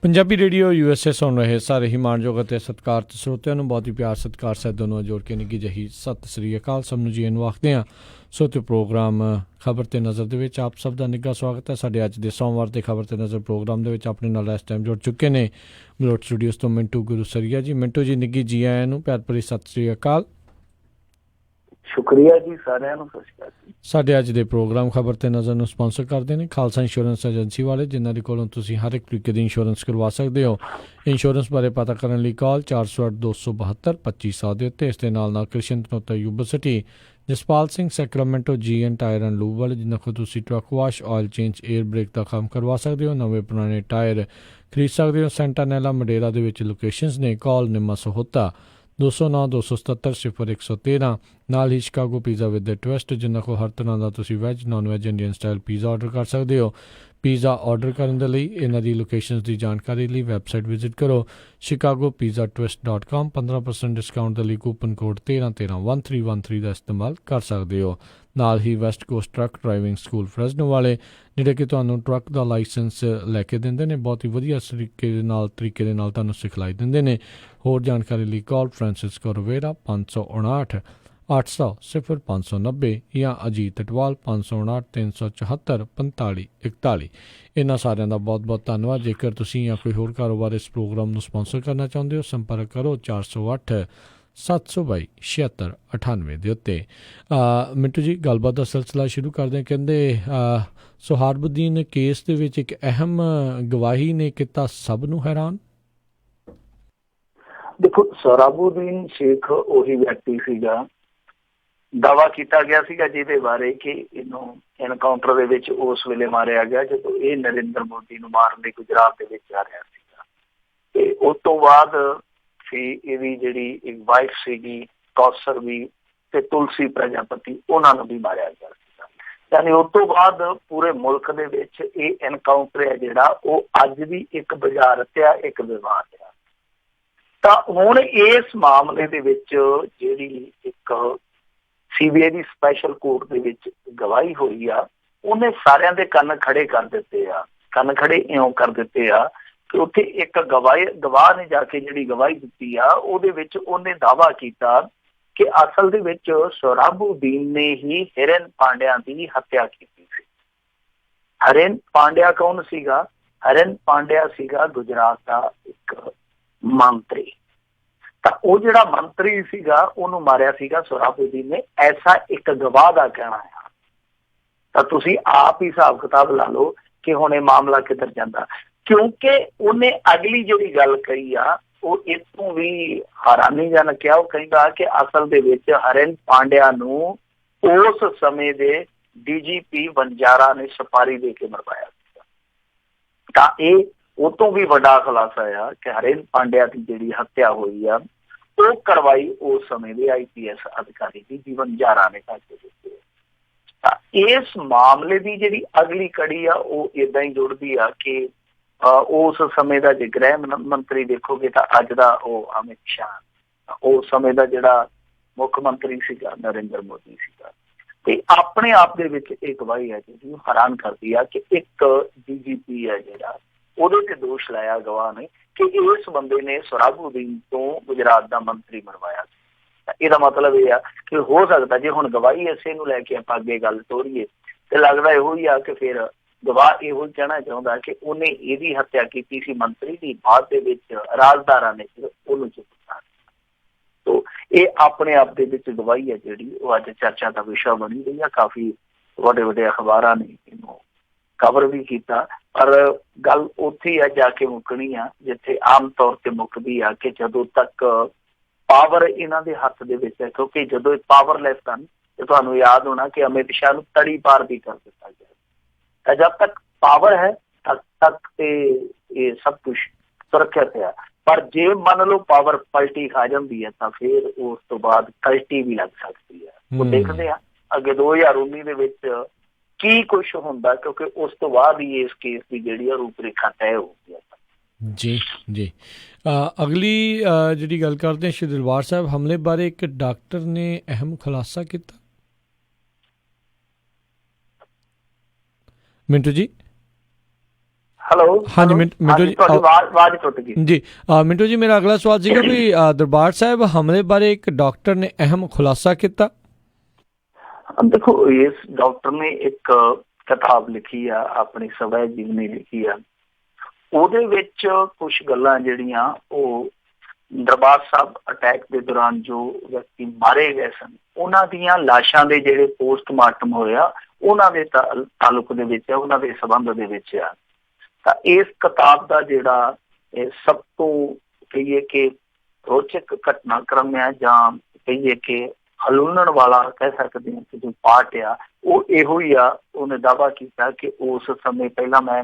Punjabi radio USA ਸੁਣ ਰਹੇ ਸਾਰੇ ਹੀ ਮਾਣਯੋਗ ਅਤੇ ਸਤਿਕਾਰਤ ਸਰੋਤਿਆਂ ਨੂੰ ਬਹੁਤ ਹੀ ਪਿਆਰ ਸਤਿਕਾਰ ਸਹਿਤ ਦੋਨੋਂ ਜੋੜ ਕੇ ਨਿੱਘੀ ਜਿਹੀ ਸਤਿ ਸ੍ਰੀ ਅਕਾਲ ਸਭ ਨੂੰ ਜੀ ਨੂੰ ਆਖਦੇ ਹਾਂ। ਸੋ ਤੇ ਪ੍ਰੋਗਰਾਮ ਖਬਰ ਤੇ ਨਜ਼ਰ ਦੇ ਵਿੱਚ ਆਪ ਸਭ ਦਾ ਨਿੱਘਾ ਸਵਾਗਤ ਹੈ। ਸਾਡੇ ਅੱਜ ਦੇ ਸੋਮਵਾਰ ਦੇ ਖਬਰ ਤੇ ਨਜ਼ਰ ਪ੍ਰੋਗਰਾਮ ਦੇ ਵਿੱਚ ਆਪਣੇ ਨਾਲ ਇਸ ਟਾਈਮ ਜੁੜ ਚੁੱਕੇ ਨੇ ਮਲੋਟ ਸਟੂਡੀਓਜ਼ ਤੋਂ ਮਿੰਟੂ ਗੁਰੂਸਰੀਆ ਜੀ। ਮਿੰਟੂ ਜੀ ਨਿੱਘੀ ਜੀ ਆਇਆਂ ਨੂੰ ਪਿਆਰ ਭਰੀ ਸਤਿ ਸ੍ਰੀ ਅਕਾਲ। ਸ਼ੁਕਰੀਆ ਜੀ ਸਾਰਿਆਂ ਨੂੰ। ਸਤਿ ਸ਼੍ਰੀ ਅਕਾਲ ਜੀ। ਸਾਡੇ ਅੱਜ ਦੇ ਪ੍ਰੋਗਰਾਮ ਖਬਰ ਤੇ ਨਜ਼ਰ ਨੂੰ ਸਪਾਂਸਰ ਕਰਦੇ ਨੇ ਖਾਲਸਾ ਇੰਸ਼ੋਰੈਂਸ ਏਜੰਸੀ ਵਾਲੇ, ਜਿਨ੍ਹਾਂ ਦੇ ਕੋਲੋਂ ਤੁਸੀਂ ਹਰ ਇੱਕ ਤਰੀਕੇ ਦੀ ਇੰਸ਼ੋਰੈਂਸ ਕਰਵਾ ਸਕਦੇ ਹੋ। ਇੰਸ਼ੋਰੈਂਸ ਬਾਰੇ ਪਤਾ ਕਰਨ ਲਈ ਕਾਲ 408-272-2500 ਦੇ ਉੱਤੇ। ਇਸ ਦੇ ਨਾਲ Krishan Tanota university, Jaspal Singh Sacramento GN tyre and lube ਵਾਲੇ, ਜਿਨ੍ਹਾਂ ਕੋਲ ਤੁਸੀਂ truck wash, oil change, air brake ਦਾ ਕੰਮ ਕਰਵਾ ਸਕਦੇ ਹੋ। ਨਵੇਂ ਪੁਰਾਣੇ ਟਾਇਰ ਖਰੀਦ ਸਕਦੇ ਹੋ। ਸੈਂਟਾਨੈਲਾ ਮਡੇਰਾ ਦੇ ਵਿੱਚ ਲੋਕੇਸ਼ਨਸ ਨੇ। ਕਾਲ ਨਿੰਮਾ ਸਹੋਤਾ 209-277-0113। ਨਾਲ ਹੀ ਸ਼ਿਕਾਗੋ ਪੀਜ਼ਾ ਵਿਦ ਟਵਿਸਟ, ਜਿਨ੍ਹਾਂ ਕੋਲ ਹਰ ਤਰ੍ਹਾਂ ਦਾ ਤੁਸੀਂ veg, non veg, Indian style pizza order ਕਰ ਸਕਦੇ ਹੋ। ਪੀਜ਼ਾ ਆਰਡਰ ਕਰਨ ਦੇ ਲਈ ਇਹਨਾਂ ਦੀ ਲੋਕੇਸ਼ਨਸ ਦੀ ਜਾਣਕਾਰੀ ਲਈ ਵੈਬਸਾਈਟ ਵਿਜ਼ਿਟ ਕਰੋ chicagopizzatwist.com। 15% ਡਿਸਕਾਊਂਟ ਦੇ ਲਈ ਕੂਪਨ ਕੋਡ 1313 ਦਾ ਇਸਤੇਮਾਲ ਕਰ ਸਕਦੇ ਹੋ। ਨਾਲ ਹੀ west coast truck driving school Fresno ਵਾਲੇ, ਜਿਹੜੇ ਕਿ ਤੁਹਾਨੂੰ ਟਰੱਕ ਦਾ ਲਾਇਸੈਂਸ ਲੈ ਕੇ ਦਿੰਦੇ ਨੇ। ਬਹੁਤ ਹੀ ਵਧੀਆ ਤਰੀਕੇ ਦੇ ਨਾਲ ਤੁਹਾਨੂੰ ਸਿਖਲਾਈ ਦਿੰਦੇ ਨੇ। ਹੋਰ ਜਾਣਕਾਰੀ ਲਈ ਕਾਲ ਫ੍ਰਾਂਸਿਸਕੋ ਰਵੇਰਾ 559-800-0590 ਜਾਂ ਅਜੀਤ ਅਟਵਾਲ 559-374-4541। ਇਹਨਾਂ ਸਾਰਿਆਂ ਦਾ ਬਹੁਤ ਬਹੁਤ ਧੰਨਵਾਦ। ਜੇਕਰ ਤੁਸੀਂ ਜਾਂ ਕੋਈ ਹੋਰ ਕਾਰੋਬਾਰ ਇਸ ਪ੍ਰੋਗਰਾਮ ਨੂੰ ਸਪਾਂਸਰ ਕਰਨਾ ਚਾਹੁੰਦੇ ਹੋ, ਸੰਪਰਕ ਕਰੋ 408-722-7698 ਦੇ ਉੱਤੇ। ਮਿੰਟੂ ਜੀ, ਗੱਲਬਾਤ ਦਾ ਸਿਲਸਿਲਾ ਸ਼ੁਰੂ ਕਰਦੇ। ਕਹਿੰਦੇ ਸੁਹਾਰਬੁਦੀਨ ਕੇਸ ਦੇ ਵਿੱਚ ਇੱਕ ਅਹਿਮ ਗਵਾਹੀ ਨੇ ਕੀਤਾ ਸਭ ਨੂੰ ਹੈਰਾਨ। ਦੇਖੋ, ਸੋਹਰਾਬੁਦੀਨ ਸ਼ੇਖ ਉਹੀ ਵਿਅਕਤੀ ਸੀਗਾ, ਦਾਵਾ ਕੀਤਾ ਗਿਆ ਸੀਗਾ ਜਿਹਦੇ ਬਾਰੇ ਕਿ ਇਹਨੂੰ ਐਨਕਾਊਂਟਰ ਦੇ ਵਿੱਚ ਉਸ ਵੇਲੇ ਮਾਰਿਆ ਗਿਆ ਜਦੋਂ ਇਹ ਨਰਿੰਦਰ ਮੋਦੀ ਨੂੰ ਮਾਰਨ ਲਈ ਗੁਜਰਾਤ ਦੇ ਵਿੱਚ ਜਾ ਰਿਹਾ ਸੀਗਾ। ਤੇ ਉਸ ਤੋਂ ਬਾਅਦ ਫਿਰ ਇਹਦੀ ਜਿਹੜੀ ਇੱਕ ਵਾਈਫ ਸੀਗੀ ਕੌਸਰ ਵੀ ਤੇ ਤੁਲਸੀ ਪ੍ਰਜਾਪਤੀ, ਉਹਨਾਂ ਨੂੰ ਵੀ ਮਾਰਿਆ ਗਿਆ ਸੀਗਾ। ਯਾਨੀ ਉਸ ਤੋਂ ਬਾਅਦ ਪੂਰੇ ਮੁਲਕ ਦੇ ਵਿੱਚ ਇਹ ਐਨਕਾਊਂਟਰ ਹੈ ਜਿਹੜਾ ਉਹ ਅੱਜ ਵੀ ਇੱਕ ਬੁਝਾਰਤ ਆ, ਇੱਕ ਵਿਵਾਦ ਆ। ਤਾਂ ਹੁਣ ਇਸ ਮਾਮਲੇ ਦੇ ਵਿੱਚ ਜਿਹੜੀ ਇੱਕ CBI ਦੀ ਸਪੈਸ਼ਲ ਕੋਰਟ ਦੇ ਵਿੱਚ ਗਵਾਹੀ ਹੋਈ ਆ, ਉਹਨੇ ਸਾਰਿਆਂ ਦੇ ਕੰਨ ਖੜੇ ਕਰ ਦਿੱਤੇ ਆ। ਕੰਨ ਖੜੇ ਇਉਂ ਕਰ ਦਿੱਤੇ ਆ ਕਿ ਉੱਥੇ ਇੱਕ ਗਵਾਹ ਨੇ ਜਾ ਕੇ ਜਿਹੜੀ ਗਵਾਹੀ ਦਿੱਤੀ ਆ, ਉਹਦੇ ਵਿੱਚ ਉਹਨੇ ਦਾਅਵਾ ਕੀਤਾ ਕਿ ਅਸਲ ਦੇ ਵਿੱਚ ਸੋਹਰਾਬੁਦੀਨ ਨੇ ਹੀ ਹਿਰਨ ਪਾਂਡਿਆ ਦੀ ਹੱਤਿਆ ਕੀਤੀ ਸੀ। ਹਿਰਨ ਪਾਂਡਿਆ ਕੌਣ ਸੀਗਾ? ਹਿਰਨ ਪਾਂਡਿਆ ਸੀਗਾ ਗੁਜਰਾਤ ਦਾ ਇੱਕ ਮੰਤਰੀ। ਤਾਂ ਉਹ ਜਿਹੜਾ ਮੰਤਰੀ ਸੀਗਾ ਉਹਨੂੰ ਮਾਰਿਆ ਸੀਗਾ ਸੋਹਰਾਬੁਦੀਨ ਨੇ, ਐਸਾ ਇੱਕ ਗਵਾਹ ਦਾ ਕਹਿਣਾ ਆ। ਤਾਂ ਤੁਸੀਂ ਆਪ ਹੀ ਹਿਸਾਬ ਕਿਤਾਬ ਲਾ ਲਓ ਕਿ ਹੁਣ ਇਹ ਮਾਮਲਾ ਕਿੱਧਰ ਜਾਂਦਾ, ਕਿਉਂਕਿ ਉਹਨੇ ਅਗਲੀ ਜਿਹੜੀ ਗੱਲ ਕਹੀ ਆ ਉਹ ਇੱਥੋਂ ਵੀ ਹੈਰਾਨੀਜਨਕ ਕਿਹਾ। ਉਹ ਕਹਿੰਦਾ ਕਿ ਅਸਲ ਦੇ ਵਿੱਚ ਹਿਰਨ ਪਾਂਡਿਆ ਨੂੰ ਉਸ ਸਮੇਂ ਦੇ DGP ਵਣਜਾਰਾ ਨੇ ਸੁਪਾਰੀ ਦੇ ਕੇ ਮਰਵਾਇਆ ਸੀਗਾ। ਤਾਂ ਇਹ ਉਹ ਤੋਂ ਵੀ ਵੱਡਾ ਖੁਲਾਸਾ ਆ ਕਿ ਹਿਰਨ ਪਾਂਡਿਆ ਦੀ ਜਿਹੜੀ ਹੱਤਿਆ ਹੋਈ ਆ ਉਹ ਕਰਵਾਈ ਉਸ ਸਮੇਂ ਦੇ IPS ਅਧਿਕਾਰੀ ਦੀ ਵਣਜਾਰਾ ਨੇ ਕਰਕੇ ਦਿੱਤੀ। ਤਾਂ ਇਸ ਮਾਮਲੇ ਦੀ ਜਿਹੜੀ ਅਗਲੀ ਕੜੀ ਆ ਉਹ ਏਦਾਂ ਹੀ ਜੁੜਦੀ ਆ ਕਿ ਉਸ ਸਮੇਂ ਦਾ ਜੇ ਗ੍ਰਹਿ ਮੰਤਰੀ ਦੇਖੋਗੇ ਤਾਂ ਅੱਜ ਦਾ ਉਹ ਅਮਿਤ ਸ਼ਾਹ, ਉਸ ਸਮੇਂ ਦਾ ਜਿਹੜਾ ਮੁੱਖ ਮੰਤਰੀ ਸੀਗਾ ਨਰਿੰਦਰ ਮੋਦੀ ਸੀਗਾ। ਤੇ ਆਪਣੇ ਆਪ ਦੇ ਵਿੱਚ ਇਹ ਗਵਾਹੀ ਹੈ ਜਿਹੜੀ ਉਹ ਹੈਰਾਨ ਕਰਦੀ ਆ ਕਿ ਇੱਕ DGP ਹੈ ਜਿਹੜਾ, ਉਹਦੇ ਤੇ ਦੋਸ਼ ਲਾਇਆ ਗਵਾਹ ਨੇ ਕਿ ਇਸ ਬੰਦੇ ਨੇ ਸੋਹਰਾਬੁਦੀਨ ਤੋਂ ਗੁਜਰਾਤ ਦਾ ਮੰਤਰੀ ਬਣਵਾਇਆ ਸੀ। ਇਹਦਾ ਮਤਲਬ ਇਹ ਆ ਕਿ ਹੋ ਸਕਦਾ ਜੇ ਹੁਣ ਗਵਾਹੀ ਇਸੇ ਨੂੰ ਲੈ ਕੇ ਆਪਾਂ ਅੱਗੇ ਗੱਲ ਤੋਰੀਏ ਤੇ ਲੱਗਦਾ ਇਹੋ ਹੀ ਆ ਕਿ ਫਿਰ ਗਵਾਹ ਇਹੋ ਹੀ ਕਹਿਣਾ ਚਾਹੁੰਦਾ ਕਿ ਉਹਨੇ ਇਹਦੀ ਹੱਤਿਆ ਕੀਤੀ ਸੀ ਮੰਤਰੀ ਦੀ, ਬਾਅਦ ਦੇ ਵਿੱਚ ਰਾਜਦਾਰਾਂ ਨੇ ਉਹਨੂੰ ਚੁੱਪ ਕਰ ਦਿੱਤਾ। ਤੋ ਇਹ ਆਪਣੇ ਆਪ ਦੇ ਵਿੱਚ ਗਵਾਹੀ ਹੈ ਜਿਹੜੀ ਉਹ ਅੱਜ ਚਰਚਾ ਦਾ ਵਿਸ਼ਾ ਬਣੀ ਰਹੀ ਆ। ਕਾਫੀ ਵੱਡੇ ਵੱਡੇ ਅਖਬਾਰਾਂ ਨੇ ਇਹਨੂੰ ਕਵਰ ਵੀ ਕੀਤਾ, ਪਰ ਗੱਲ ਉੱਥੇ ਹੀ ਆ ਜਾ ਕੇ ਮੁੱਕਣੀ ਆ ਜਿੱਥੇ ਆਮ ਤੌਰ ਤੇ ਮੁੱਕਦੀ ਆ ਕਿ ਜਦੋਂ ਤੱਕ ਪਾਵਰ ਇਹਨਾਂ ਦੇ ਹੱਥ ਦੇ ਵਿੱਚ ਹੈ। ਕਿਉਂਕਿ ਜਦੋਂ ਇਹ ਪਾਵਰਲੈਸ ਸਨ ਤੇ ਤੁਹਾਨੂੰ ਯਾਦ ਹੋਣਾ ਕਿ ਅਮਿਤ ਸ਼ਾਹ ਨੂੰ ਤੜੀ ਪਾਰ ਵੀ ਕਰ ਦਿੱਤਾ ਗਿਆ। ਤਾਂ ਜਦ ਤੱਕ ਪਾਵਰ ਹੈ ਤਦ ਤੱਕ ਤੇ ਇਹ ਸਭ ਕੁਛ ਸੁਰੱਖਿਅਤ ਹੈ। ਪਰ ਜੇ ਮੰਨ ਲਓ ਪਾਵਰ ਪਲਟੀ ਖਾ ਜਾਂਦੀ ਹੈ ਤਾਂ ਫਿਰ ਉਸ ਤੋਂ ਬਾਅਦ ਕਲਟੀ ਵੀ ਲੱਗ ਸਕਦੀ ਹੈ। ਉਹ ਦੇਖਦੇ ਆ ਅੱਗੇ 2019 ਦੇ ਵਿੱਚ ਕੀ ਕੁਛ ਹੁੰਦਾ, ਕਿਉਂਕਿ ਉਸ ਤੋਂ ਬਾਅਦ ਹੀ ਇਸ ਕੇਸ ਦੀ ਜਿਹੜੀ ਆ ਰੂਪਰੇਖਾ ਤੈਅ ਹੋ ਗਈ। ਜੀ ਜੀ, ਅਗਲੀ ਜਿਹੜੀ ਗੱਲ ਕਰਦੇ ਹਾਂ ਸ਼੍ਰੀ ਦਰਬਾਰ ਸਾਹਿਬ ਹਮਲੇ ਬਾਰੇ, ਇੱਕ ਡਾਕਟਰ ਨੇ ਅਹਿਮ ਖੁਲਾਸਾ ਕੀਤਾ। ਮਿੰਟੂ ਜੀ। ਹੈਲੋ। हाँ जी मिंटू जी ਤੁਹਾਡੀ ਆਵਾਜ਼ ਟੁੱਟ ਗਈ जी मिंटू जी मेरा अगला सवाल सीगा भी दरबार साहब हमले बारे एक डॉक्टर ने अहम खुलासा किया। देखो इस डॉक्टर ने एक किताब लिखी आ, अपनी सवै जीवनी लिखी आ, ਉਹਦੇ ਵਿੱਚ ਕੁਝ ਗੱਲਾਂ ਜਿਹੜੀਆਂ ਉਹ ਦਰਬਾਰ ਸਾਹਿਬ ਅਟੈਕ ਦੇ ਦੌਰਾਨ ਜੋ ਵਿਅਕਤੀ ਮਾਰੇ ਗਏ ਸਨ ਉਹਨਾਂ ਦੀਆਂ ਲਾਸ਼ਾਂ ਦੇ ਜਿਹੜੇ ਪੋਸਟਮਾਰਟਮ ਹੋਇਆ ਉਹਨਾਂ ਦੇ ਤਾਲੁਕ ਦੇ ਵਿੱਚ, ਉਹਨਾਂ ਦੇ ਸੰਬੰਧ ਦੇ ਵਿੱਚ ਆ। ਤਾਂ ਇਸ ਕਿਤਾਬ ਦਾ ਜਿਹੜਾ ਸਭ ਤੋਂ ਕਹੀਏ ਕਿ ਰੋਚਕ ਘਟਨਾਕ੍ਰਮ ਹੈ ਜਾਂ ਕਹੀਏ ਕਿ ਹਲੂਣਨ ਵਾਲਾ ਕਹਿ ਸਕਦੇ ਹਾਂ ਕਿ ਜੋ ਪਾਰਟ ਆ ਉਹ ਇਹੋ ਹੀ ਆ। ਉਹਨੇ ਦਾਅਵਾ ਕੀਤਾ ਕਿ ਉਸ ਸਮੇਂ ਪਹਿਲਾਂ ਮੈਂ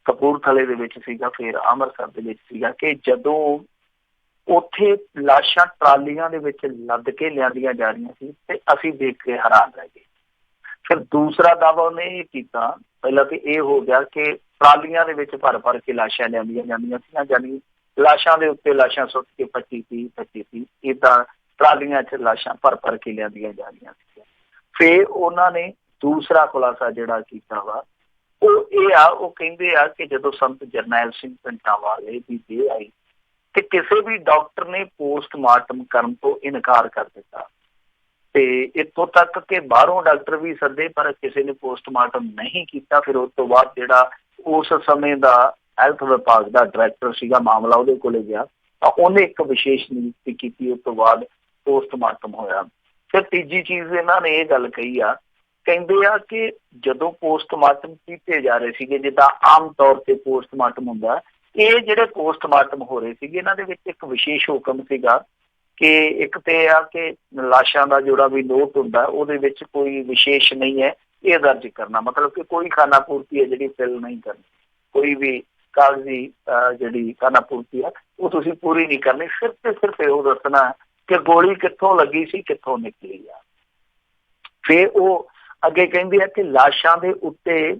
ਕਪੂਰਥਲੇ ਦੇ ਵਿੱਚ ਸੀਗਾ, ਫਿਰ ਅੰਮ੍ਰਿਤਸਰ ਦੇ ਵਿੱਚ ਸੀਗਾ, ਕਿ ਜਦੋਂ ਉੱਥੇ ਲਾਸ਼ਾਂ ਟਰਾਲੀਆਂ ਦੇ ਵਿੱਚ ਲੱਦ ਕੇ ਲਿਆਂਦੀਆਂ ਜਾ ਰਹੀਆਂ ਸੀ ਤੇ ਅਸੀਂ ਦੇਖ ਕੇ ਹੈਰਾਨ ਰਹਿ ਗਏ। ਫਿਰ ਦੂਸਰਾ ਦਾਅਵਾ ਉਹਨੇ ਇਹ ਕੀਤਾ, ਪਹਿਲਾਂ ਤੇ ਇਹ ਹੋ ਗਿਆ ਕਿ ਟਰਾਲੀਆਂ ਦੇ ਵਿੱਚ ਭਰ ਭਰ ਕੇ ਲਾਸ਼ਾਂ ਲਿਆਂਦੀਆਂ ਜਾਂਦੀਆਂ ਸੀ, ਜਾਨੀ ਲਾਸ਼ਾਂ ਦੇ ਉੱਤੇ ਲਾਸ਼ਾਂ ਸੁੱਟ ਕੇ 25-30 ਏਦਾਂ ਟਰਾਲੀਆਂ 'ਚ ਲਾਸ਼ਾਂ ਭਰ ਭਰ ਕੇ ਲਿਆਂਦੀਆਂ ਜਾ ਰਹੀਆਂ ਸੀ। ਫਿਰ ਉਹਨਾਂ ਨੇ ਦੂਸਰਾ ਖੁਲਾਸਾ ਜਿਹੜਾ ਕੀਤਾ ਵਾ ਉਹ ਇਹ ਆ, ਉਹ ਕਹਿੰਦੇ ਆ ਕਿ ਜਦੋਂ ਸੰਤ ਜਰਨੈਲ ਸਿੰਘ ਪਿੰਡਾਂਵਾਲੇ ਦੀ ਦੇਹ ਆਈ ਤੇ ਕਿਸੇ ਵੀ ਡਾਕਟਰ ਨੇ ਪੋਸਟਮਾਰਟਮ ਕਰਨ ਤੋਂ ਇਨਕਾਰ ਕਰ ਦਿੱਤਾ ਤੇ ਇੱਥੋਂ ਤੱਕ ਕਿ ਬਾਹਰੋਂ ਡਾਕਟਰ ਵੀ ਸੱਦੇ ਪਰ ਕਿਸੇ ਨੇ ਪੋਸਟਮਾਰਟਮ ਨਹੀਂ ਕੀਤਾ। ਫਿਰ ਉਸ ਤੋਂ ਬਾਅਦ ਜਿਹੜਾ ਉਸ ਸਮੇਂ ਦਾ ਹੈਲਥ ਵਿਭਾਗ ਦਾ ਡਾਇਰੈਕਟਰ ਸੀਗਾ, ਮਾਮਲਾ ਉਹਦੇ ਕੋਲੇ ਗਿਆ ਤਾਂ ਉਹਨੇ ਇੱਕ ਵਿਸ਼ੇਸ਼ ਨਿਯੁਕਤੀ ਕੀਤੀ। ਉਸ ਤੋਂ ਬਾਅਦ ਪੋਸਟਮਾਰਟਮ ਹੋਇਆ। ਫਿਰ ਤੀਜੀ ਚੀਜ਼ ਇਹਨਾਂ ਨੇ ਇਹ ਗੱਲ ਕਹੀ ਆ, ਕਹਿੰਦੇ ਆ ਕਿ ਜਦੋਂ ਪੋਸਟਮਾਰਟਮ ਕੀਤੇ ਜਾ ਰਹੇ ਸੀਗੇ, ਜਿੱਦਾਂ ਆਮ ਤੌਰ ਤੇ ਪੋਸਟਮਾਰਟਮ ਹੁੰਦਾ, ਇਹ ਜਿਹੜੇ ਪੋਸਟਮਾਰਟਮ ਹੋ ਰਹੇ ਸੀਗੇ ਇਹਨਾਂ ਦੇ ਵਿੱਚ ਇੱਕ ਵਿਸ਼ੇਸ਼ ਹੁਕਮ ਸੀਗਾ ਕਿ ਇੱਕ ਤੇ ਆ ਕਿ ਲਾਸ਼ਾਂ ਦਾ ਜਿਹੜਾ ਵੀ ਨੋਟ ਹੁੰਦਾ ਉਹਦੇ ਵਿੱਚ ਕੋਈ ਵਿਸ਼ੇਸ਼ ਨਹੀਂ ਹੈ ਇਹ ਦਰਜ ਕਰਨਾ, ਮਤਲਬ ਕਿ ਕੋਈ ਖਾਨਾ ਪੂਰਤੀ ਹੈ ਜਿਹੜੀ ਫਿਲ ਨਹੀਂ ਕਰਨੀ, ਕੋਈ ਵੀ ਕਾਗਜ਼ੀ ਜਿਹੜੀ ਖਾਨਾ ਪੂਰਤੀ ਆ ਉਹ ਤੁਸੀਂ ਪੂਰੀ ਨਹੀਂ ਕਰਨੀ, ਸਿਰਫ ਤੇ ਸਿਰਫ ਇਹੋ ਦੱਸਣਾ ਕਿ ਗੋਲੀ ਕਿੱਥੋਂ ਲੱਗੀ ਸੀ, ਕਿੱਥੋਂ ਨਿਕਲੀ ਆ। ਫਿਰ ਉਹ ਅੱਗੇ ਕਹਿੰਦੇ ਆ ਕਿ ਲਾਸ਼ਾਂ ਦੇ ਉੱਤੇ